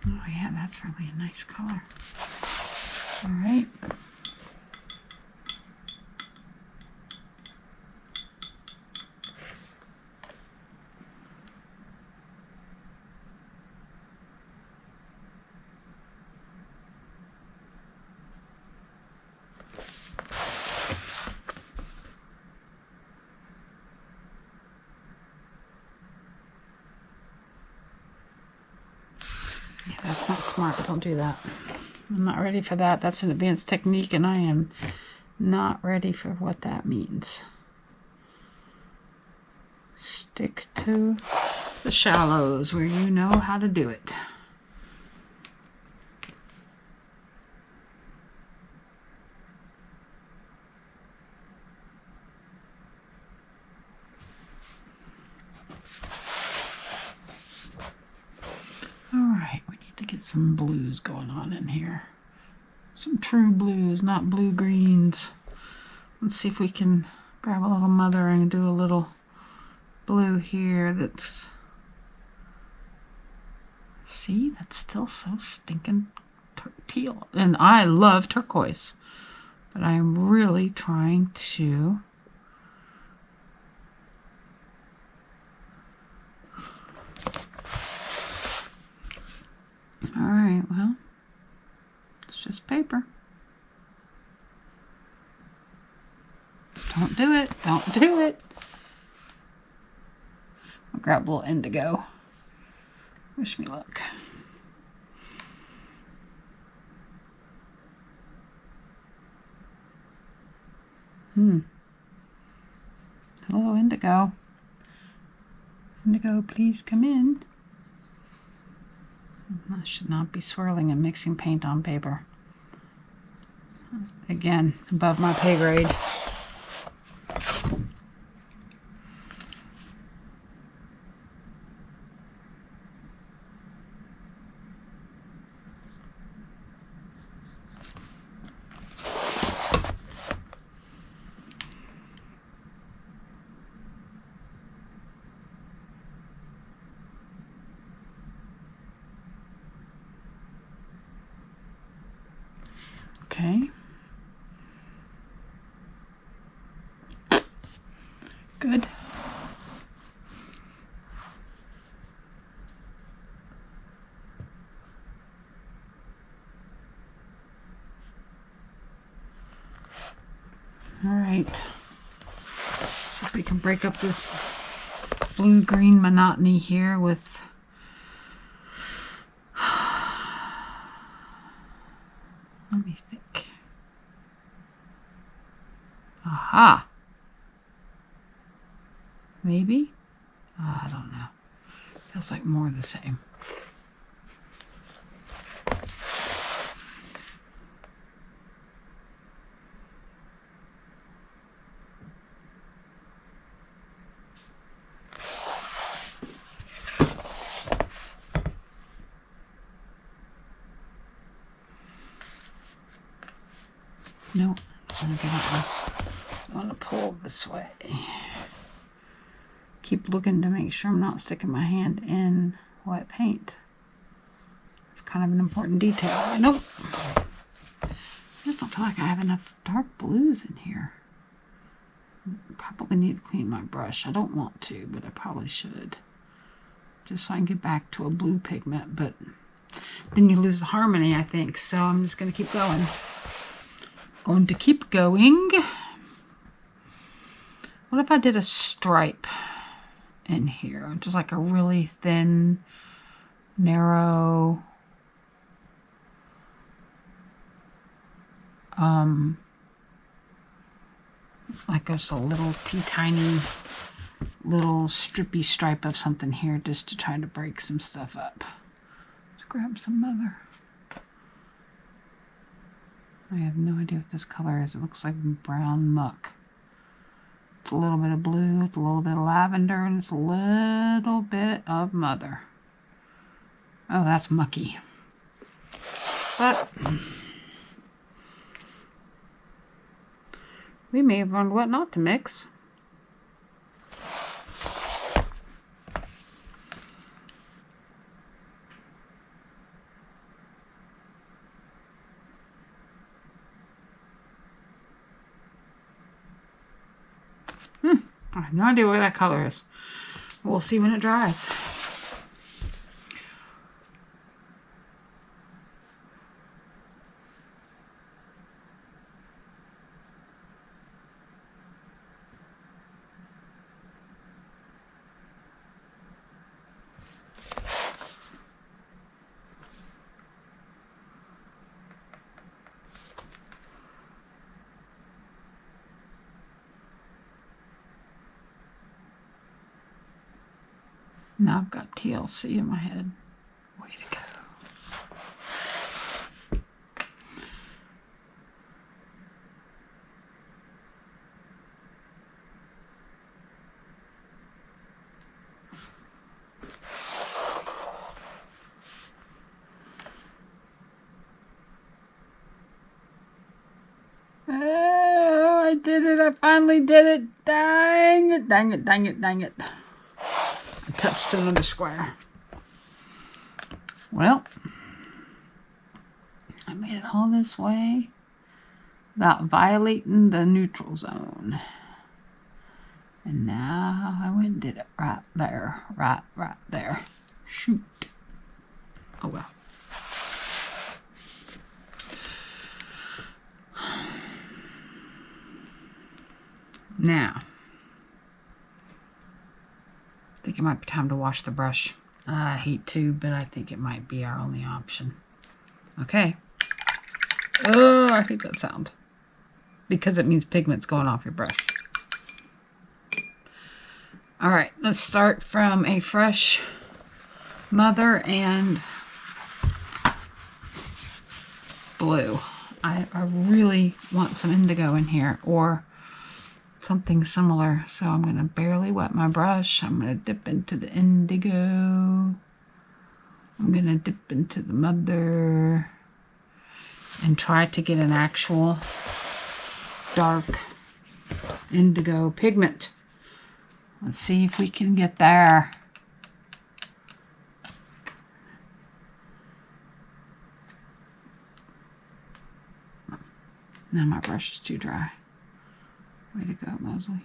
Oh yeah, that's really a nice color. All right. Yeah, that's not smart. Don't do that. I'm not ready for that. That's an advanced technique, and I am not ready for what that means. Stick to the shallows where you know how to do it. to get some blues going on in here. Some true blues, not blue greens. Let's see if we can grab a little mother and do a little blue here that's... See, that's still so stinking teal. And I love turquoise. But I'm really trying to... Alright, well, it's just paper. Don't do it. Don't do it. I'll grab a little indigo. Wish me luck. Hello, indigo. Indigo, please come in. I should not be swirling and mixing paint on paper. Again, above my pay grade. Okay. Good. All right. So if we can break up this blue-green monotony here with let me think. Aha. Maybe? I don't know. Feels like more of the same. Nope. I want to pull this way. Keep looking to make sure I'm not sticking my hand in wet paint. It's kind of an important detail. Nope. I just don't feel like I have enough dark blues in here. Probably need to clean my brush. I don't want to, but I probably should. Just so I can get back to a blue pigment, but then you lose the harmony, I think. So I'm just going to keep going. Going to keep going. What if I did a stripe in here? Just like a really thin, narrow, like just a little tiny little strippy stripe of something here just to try to break some stuff up. Let's grab some mother. I have no idea what this color is. It looks like brown muck. It's a little bit of blue, it's a little bit of lavender, and it's a little bit of mother. Oh, that's mucky. But we may have learned what not to mix. I have no idea what that color is. We'll see when it dries. Now I've got TLC in my head. Way to go. I did it. I finally did it. Dang it, dang it, dang it, dang it. I touched another square. Well, I made it all this way without violating the neutral zone. And now I went and did it right there, right there. Shoot. Oh well. Now, I think it might be time to wash the brush. I hate to, but I think it might be our only option. Okay. Oh, I hate that sound. Because it means pigment's going off your brush. All right, let's start from a fresh mother and blue. I really want some indigo in here, or something similar. So I'm going to barely wet my brush. I'm going to dip into the indigo. I'm going to dip into the mother and try to get an actual dark indigo pigment. Let's see if we can get there. Now my brush is too dry. Way to go, Mosley.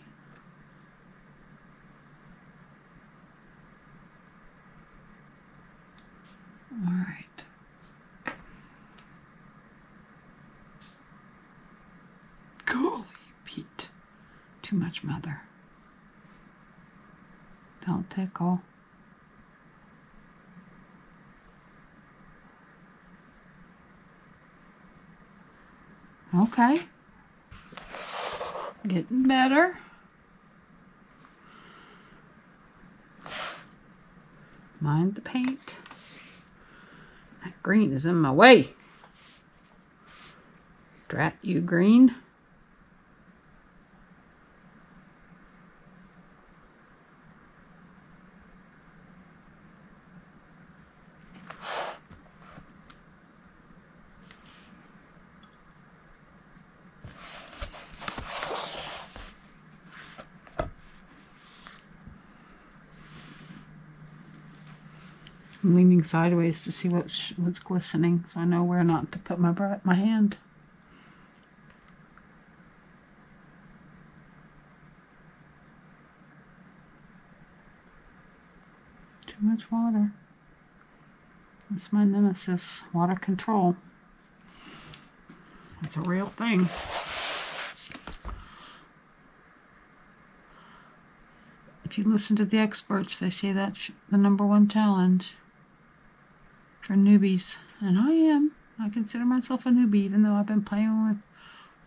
All right. Golly, Pete. Too much mother. Don't tickle. Okay. Getting better. Mind the paint. That green is in my way. Drat you, green. I'm leaning sideways to see what's glistening, so I know where not to put my hand. Too much water. That's my nemesis, water control. It's a real thing. If you listen to the experts, they say that's the #1 challenge for newbies, and I consider myself a newbie, even though I've been playing with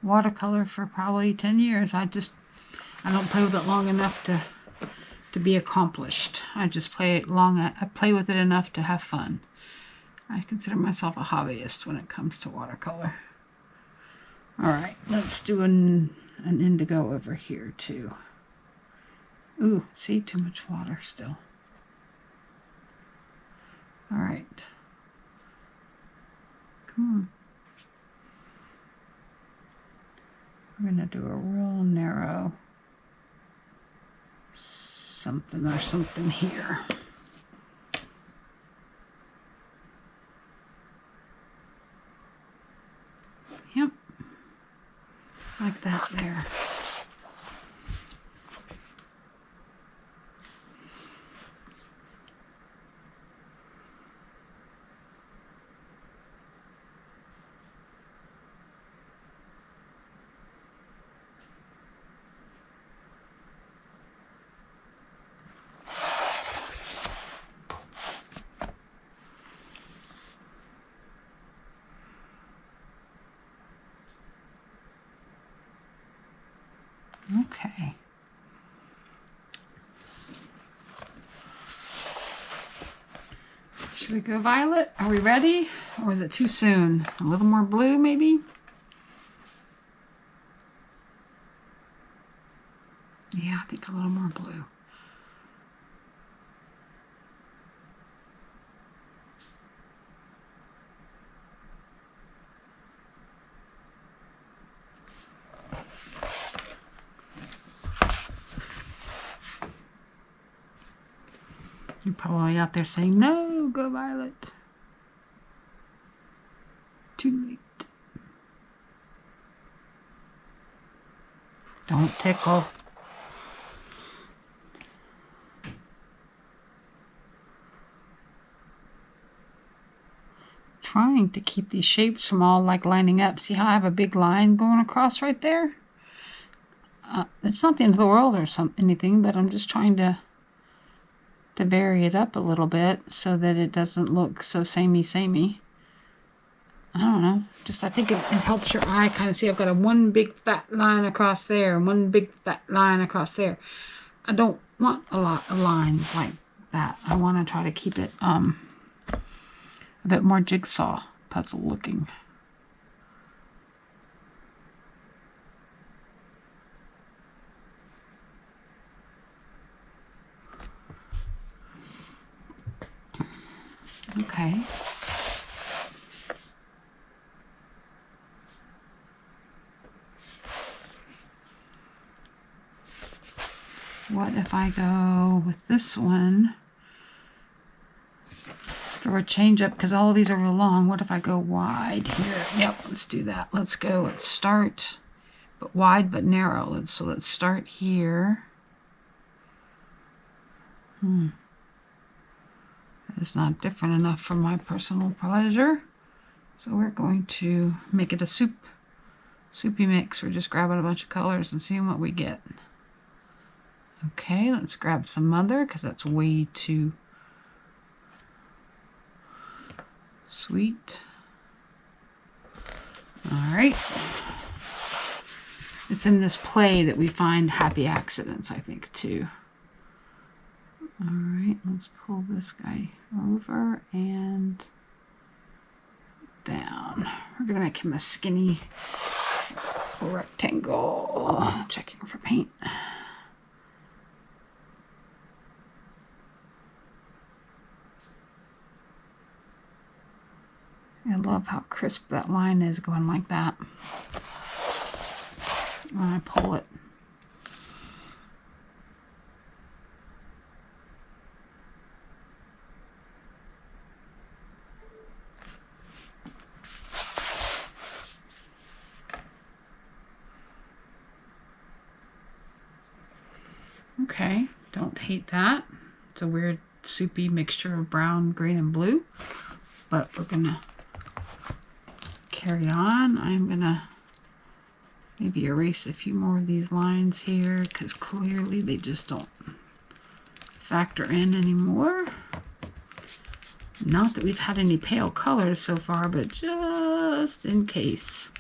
watercolor for probably 10 years. I don't play with it long enough to be accomplished. I just play with it enough to have fun. I consider myself a hobbyist when it comes to watercolor. All right, let's do an indigo over here too. Ooh, see, too much water still. All right. Come on. We're going to do a real narrow something or something here. Yep. Like that there. Okay. Should we go violet? Are we ready? Or is it too soon? A little more blue, maybe? Yeah, I think a little more blue. probably out there saying, no, go violet. Too late. Don't tickle. Trying to keep these shapes from all like lining up. See how I have a big line going across right there? It's not the end of the world or anything, but I'm just trying to vary it up a little bit so that it doesn't look so samey. I don't know. Just I think it helps your eye kind of see. I've got a one big fat line across there and one big fat line across there. I don't want a lot of lines like that. I want to try to keep it a bit more jigsaw puzzle looking. Okay. What if I go with this one for a change up, because all of these are real long. What if I go wide here? Yep, let's do that. Let's go. Let's start, but wide but narrow. Let's start here. That is not different enough for my personal pleasure. So we're going to make it a soupy mix. We're just grabbing a bunch of colors and seeing what we get. Okay, let's grab some other, because that's way too sweet. All right. It's in this play that we find happy accidents, I think, too. All right, let's pull this guy over and down. We're going to make him a skinny rectangle. Checking for paint. I love how crisp that line is going like that when I pull it. Okay, don't hate that. It's a weird soupy mixture of brown, green, and blue, but we're gonna carry on. I'm gonna maybe erase a few more of these lines here because clearly they just don't factor in anymore. Not that we've had any pale colors so far, but just in case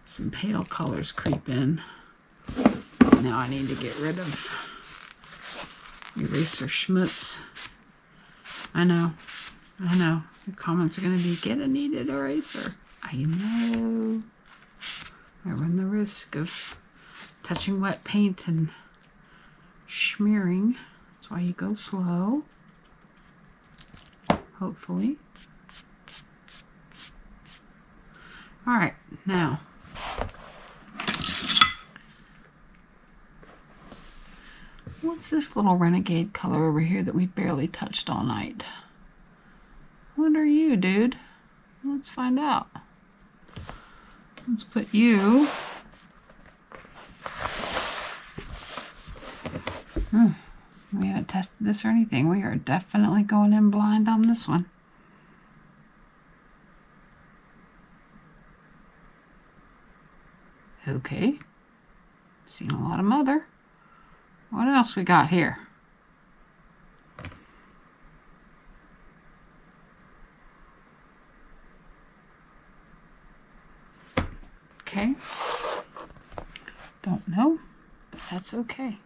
some pale colors creep in. Now I need to get rid of eraser schmutz. I know. The comments are going to be, get a kneaded eraser. I know. I run the risk of touching wet paint and smearing. That's why you go slow. Hopefully. All right, now. What's this little renegade color over here that we barely touched all night? What are you, dude? Let's find out. Let's put you. We haven't tested this or anything. We are definitely going in blind on this one. Okay. Seen a lot of mother. What else we got here? Okay. Don't know, but that's okay.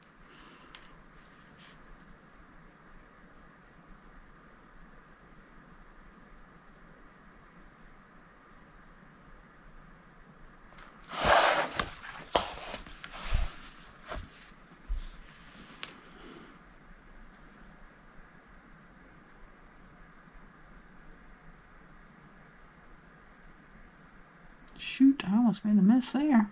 Shoot, I almost made a mess there.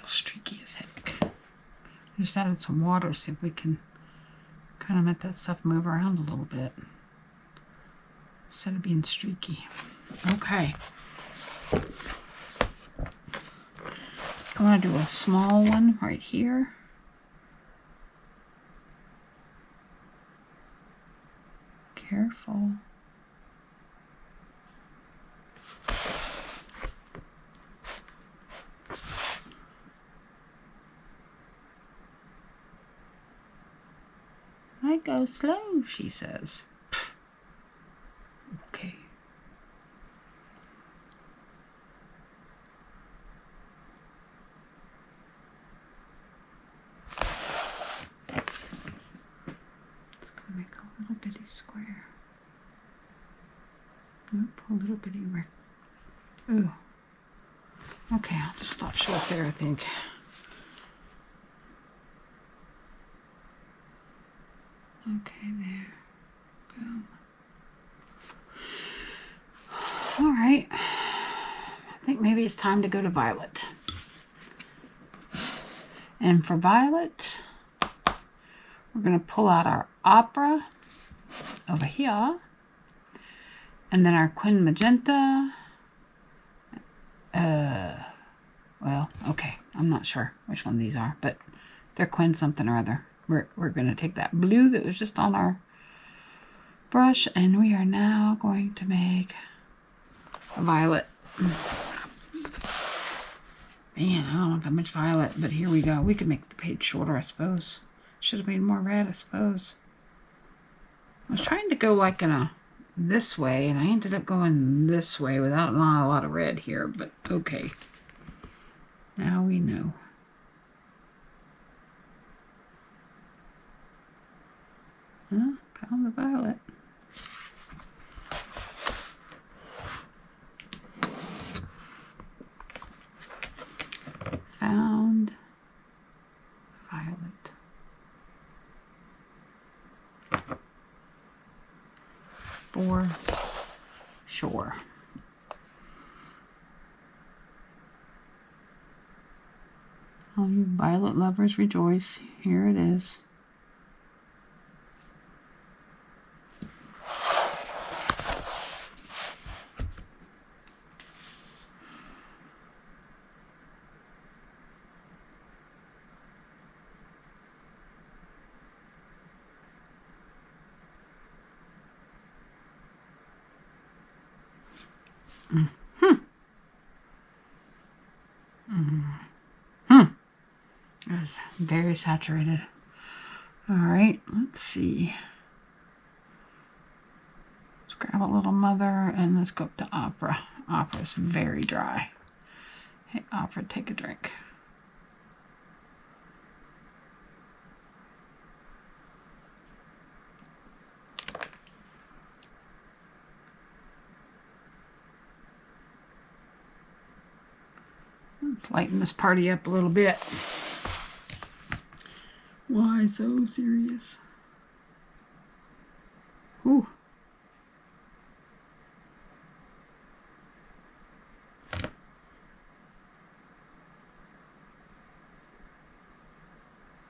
still streaky as heck. Just added some water, see if we can kind of make that stuff move around a little bit instead of being streaky. Okay. I want to do a small one right here. Careful. I go slow, she says. Okay. Let's go make a little bitty square. Oop, a little bitty rect. Ooh. Okay, I'll just stop short there, I think. Okay, there. Boom. All right. I think maybe it's time to go to Violet. And for Violet, we're going to pull out our Opera over here. And then our Quin Magenta. Well, okay. I'm not sure which one these are, but they're Quin something or other. We're going to take that blue that was just on our brush, and we are now going to make a violet. Man, I don't want that much violet, but here we go. We could make the page shorter, I suppose. Should have made more red, I suppose. I was trying to go like in a this way, and I ended up going this way without not a lot of red here, but okay. Now we know. Huh? Found the violet. Found violet. For sure. All you violet lovers rejoice. Here it is. It's very saturated. All right, let's see. Let's grab a little mother and let's go up to Opera. Opera's very dry. Hey, Opera, take a drink. Let's lighten this party up a little bit. Why so serious? Ooh.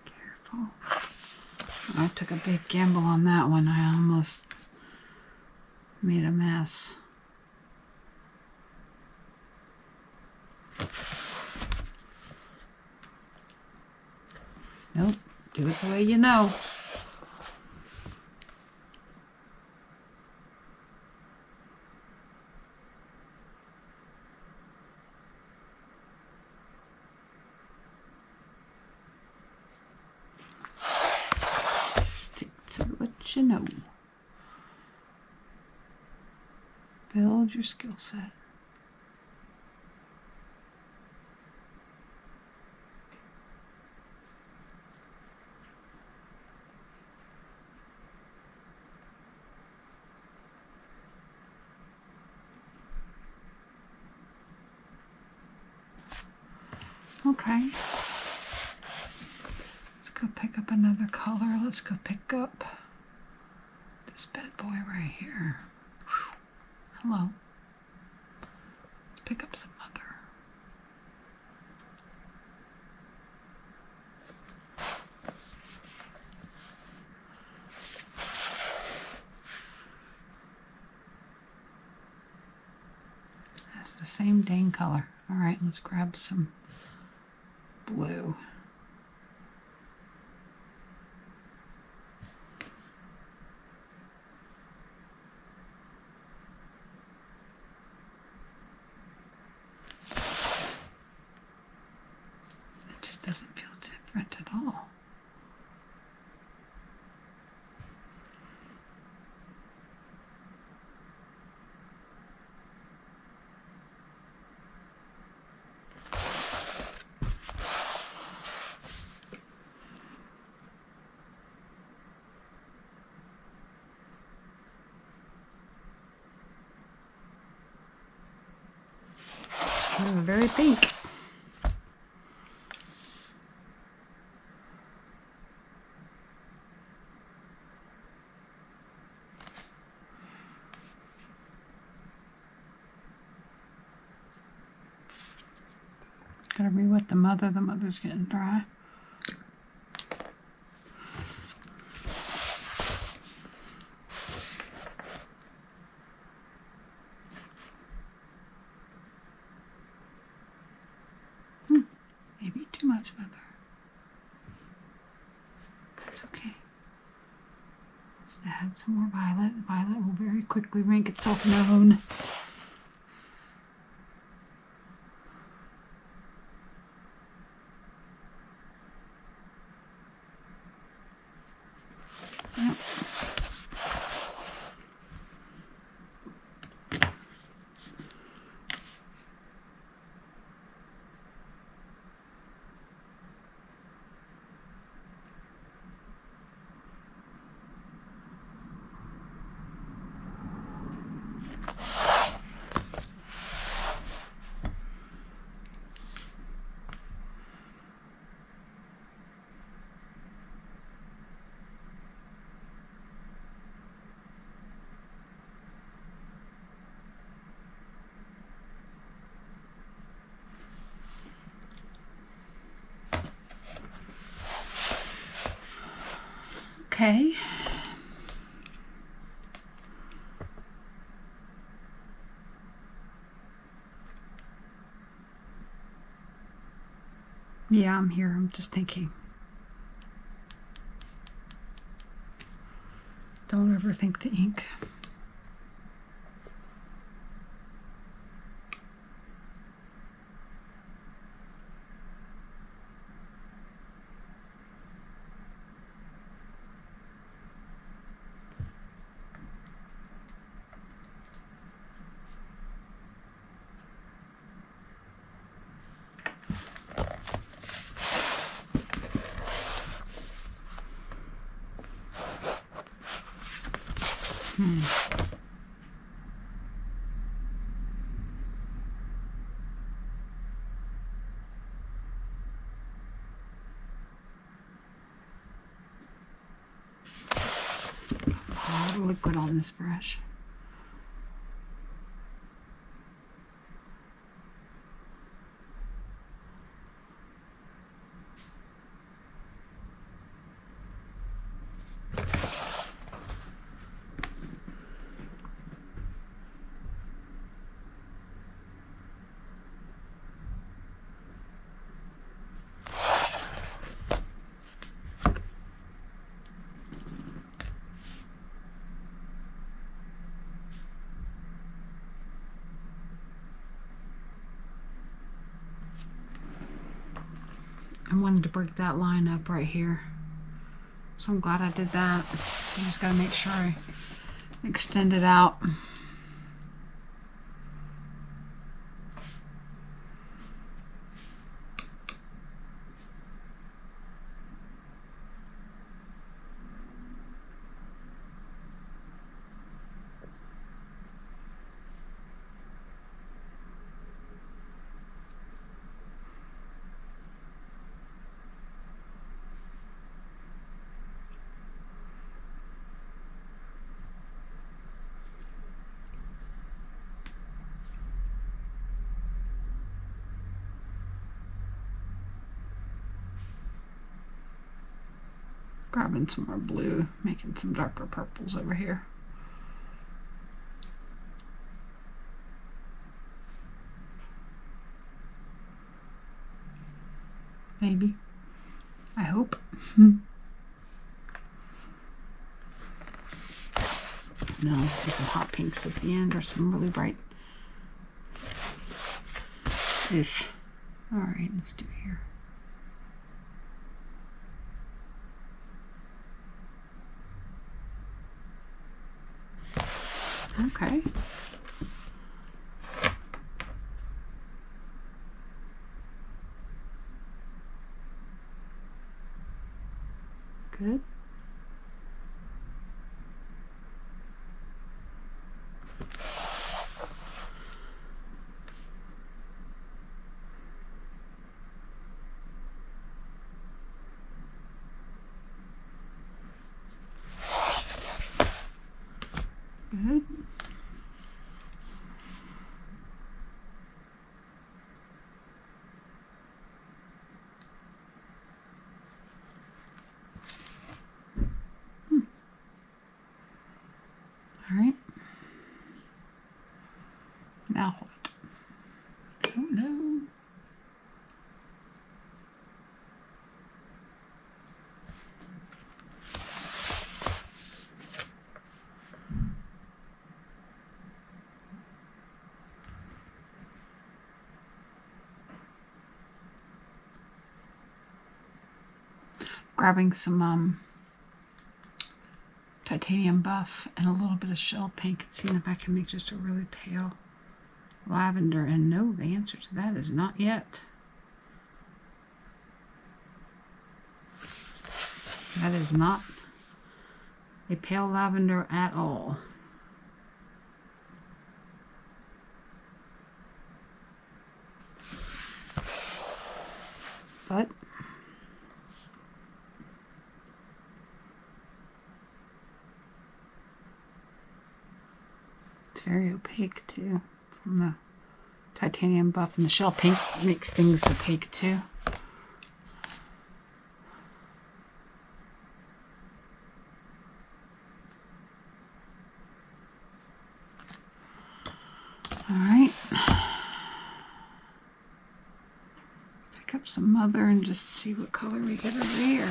Careful. I took a big gamble on that one. I almost made a mess. Nope. Do it the way you know. Stick to what you know. Build your skill set. Okay, let's go pick up another color. Let's go pick up this bad boy right here. Whew. Hello. Let's pick up some other. It's the same dang color. All right, let's grab some blue. It just doesn't feel different at all. Very pink. Gotta re-wet the mother. The mother's getting dry. Maybe too much mother. That's okay. Just add some more violet. Violet will very quickly make itself known. Yep. Okay. Yeah, I'm here. I'm just thinking. Don't overthink the ink. A lot of liquid on this brush. I wanted to break that line up right here. So I'm glad I did that. I just gotta make sure I extend it out. Grabbing some more blue, making some darker purples over here. maybe. I hope. Now let's do some hot pinks at the end, or some really bright. Ish. All right, let's do here. Okay. Good. Good. All right. Now what? Oh no. Grabbing some titanium buff and a little bit of shell pink and seeing if I can make just a really pale lavender. And no, the answer to that is not yet. That is not a pale lavender at all. But it's very opaque too, from the titanium buff, and the shell pink makes things opaque too. All right. Pick up some mother and just see what color we get over here.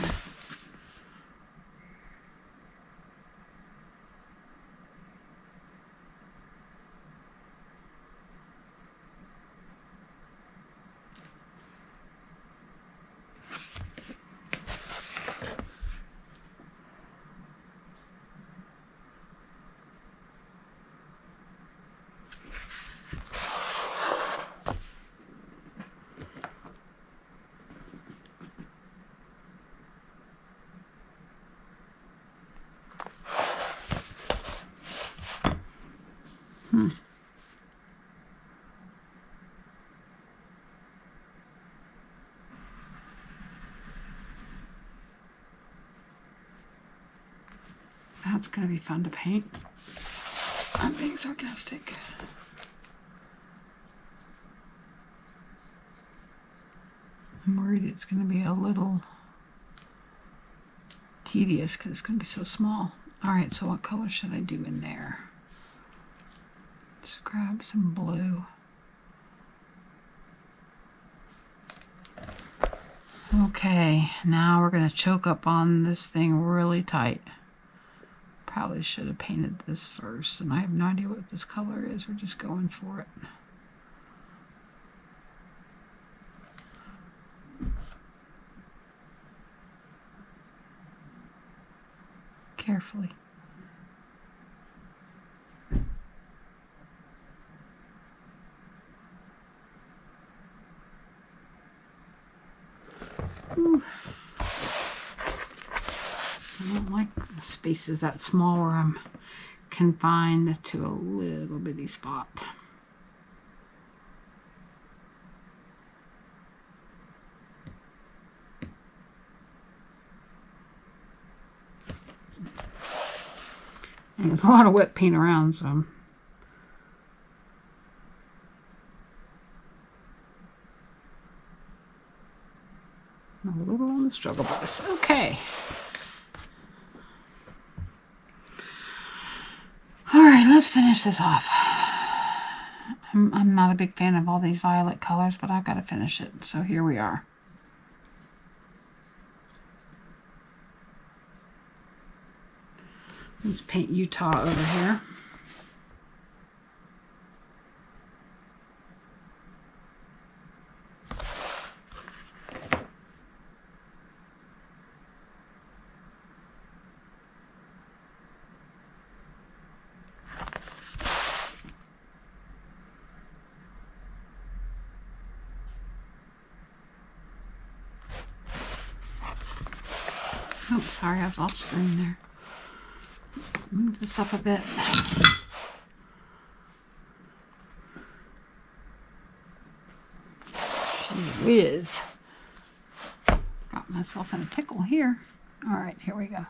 That's going to be fun to paint. I'm being sarcastic. I'm worried it's going to be a little tedious because it's going to be so small. All right, so what color should I do in there? Let's grab some blue. Okay, now we're going to choke up on this thing really tight. Probably should have painted this first, and I have no idea what this color is. We're just going for it. Carefully. Ooh. I don't like spaces that small where I'm confined to a little bitty spot. And there's a lot of wet paint around, so I'm a little on the struggle bus. Okay. All right, let's finish this off. I'm not a big fan of all these violet colors, but I've got to finish it. So here we are. Let's paint Utah over here. Oh, sorry, I was off screen there. Move this up a bit. Gee whiz. Got myself in a pickle here. All right, here we go.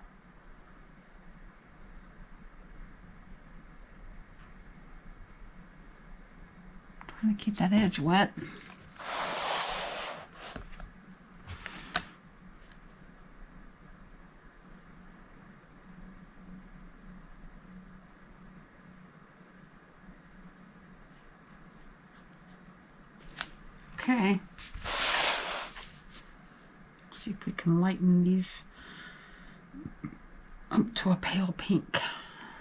Trying to keep that edge wet. Okay. See if we can lighten these up to a pale pink.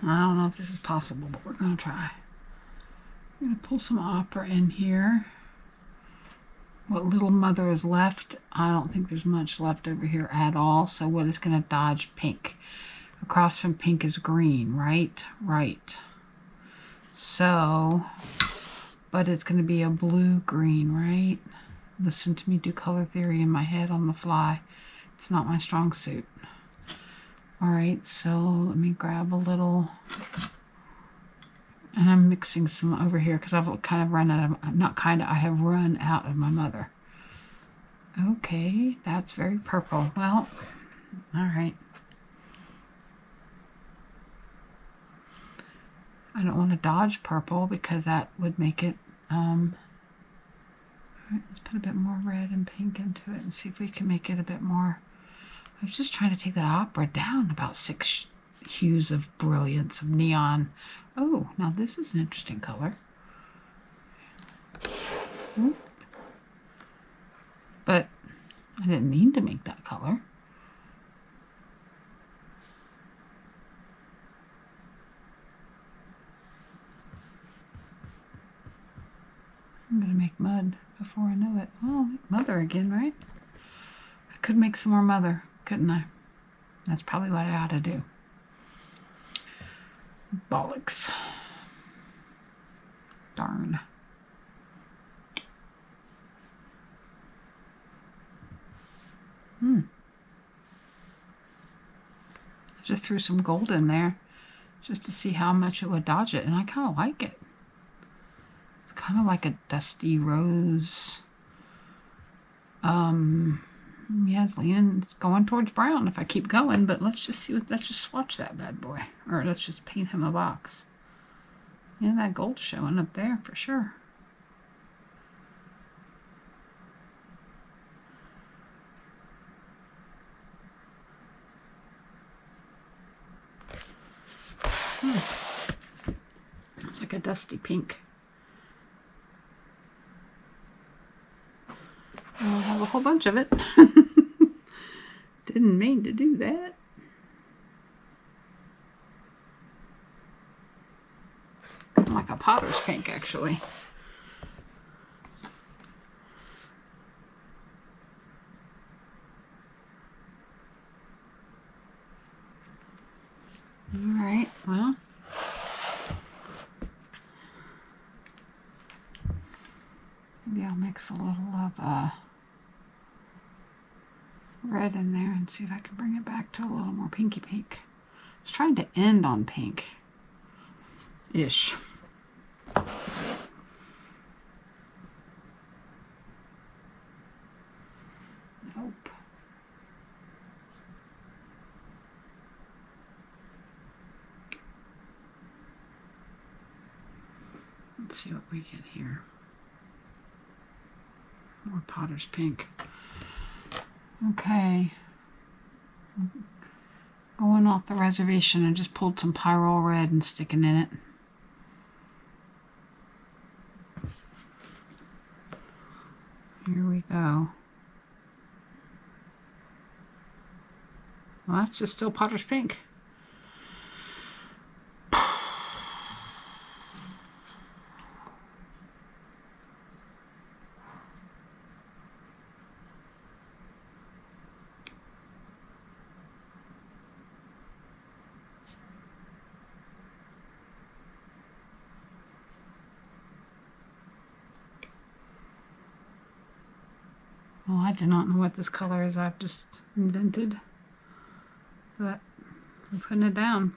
I don't know if this is possible, but we're going to try. I'm going to pull some opera in here. What little mother is left, I don't think there's much left over here at all. So what is going to dodge pink? Across from pink is green, right? Right. So, but it's going to be a blue-green, right? Listen to me do color theory in my head on the fly. It's not my strong suit. All right, so let me grab a little, and I'm mixing some over here because I've kind of run out of, not kind of, I have run out of my mother. Okay, that's very purple. Well, all right. I don't want to dodge purple because that would make it, all right, let's put a bit more red and pink into it and see if we can make it a bit more. I was just trying to take that opera down about 6 hues of brilliance of neon. Oh, now this is an interesting color. Oop. But I didn't mean to make that color. I'm going to make mud before I know it. Oh, mother again, right? I could make some more mother, couldn't I? That's probably what I ought to do. Bollocks. Darn. I just threw some gold in there just to see how much it would dodge it, and I kind of like it. It's kind of like a dusty rose. Yeah, it's leaning, it's going towards brown if I keep going, but let's just see what, let's just swatch that bad boy. Or let's just paint him a box. Yeah, that gold's showing up there for sure. It's like a dusty pink. I'll have a whole bunch of it. Didn't mean to do that. Like a potter's pink, actually. All right, well. Maybe I'll mix a little of red in there and see if I can bring it back to a little more pinky pink. I was trying to end on pink-ish. Nope. Let's see what we get here. More potter's pink. Okay. Going off the reservation, I just pulled some pyrrole red and sticking in it. Here we go. Well, that's just still potter's pink. Well, I do not know what this color is I've just invented, but I'm putting it down.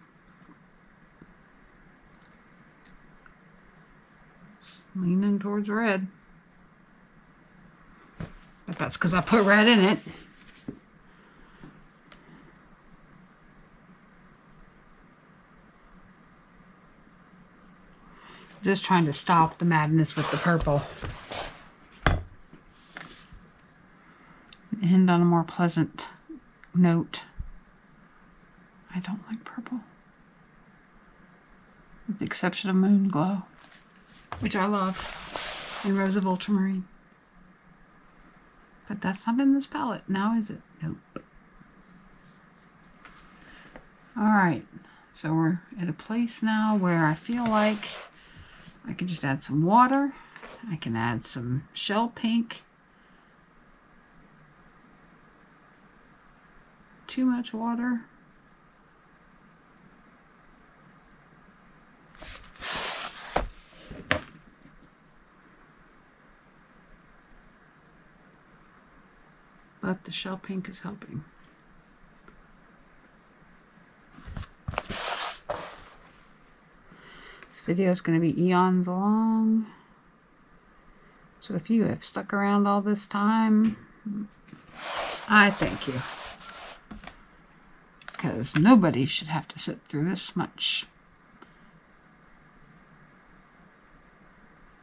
It's leaning towards red. But that's because I put red in it. Just trying to stop the madness with the purple. End on a more pleasant note. I don't like purple. With the exception of Moon Glow, which I love, and Rose of Ultramarine. But that's not in this palette now, is it? Nope. Alright, so we're at a place now where I feel like I can just add some water. I can add some shell pink. Too much water. But the shell pink is helping. This video is going to be eons long. So if you have stuck around all this time, I thank you. Because nobody should have to sit through this much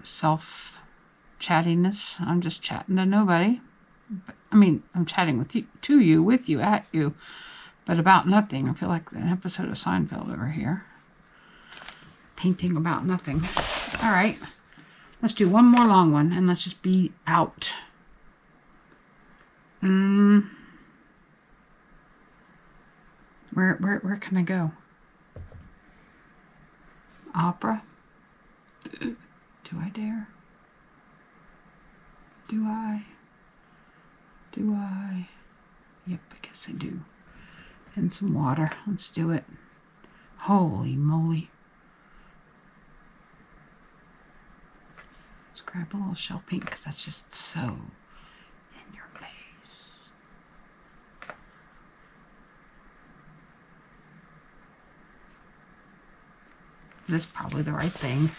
self-chattiness. I'm just chatting to nobody. But, I mean, I'm chatting with you, to you, with you, at you, but about nothing. I feel like an episode of Seinfeld over here. Painting about nothing. All right. Let's do one more long one, and let's just be out. Where can I go? Opera? Do I dare? Do I? Do I? Yep, I guess I do. And some water. Let's do it. Holy moly. Let's grab a little shell pink because that's just so in your face. This is probably the right thing.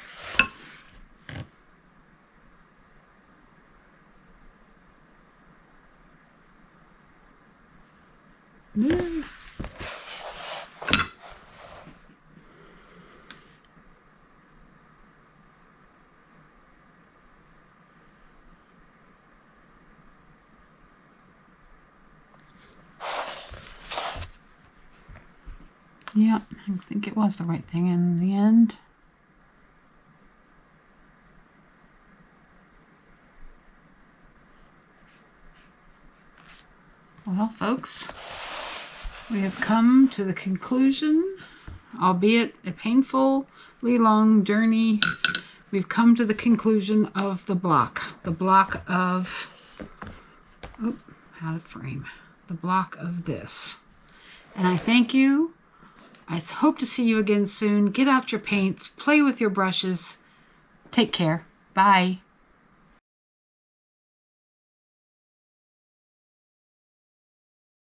Yeah, I think it was the right thing in the end. Well, folks, we have come to the conclusion, albeit a painfully long journey. We've come to the conclusion of the block of, oh, out of frame, the block of this. And I thank you. I hope to see you again soon. Get out your paints, play with your brushes. Take care. Bye.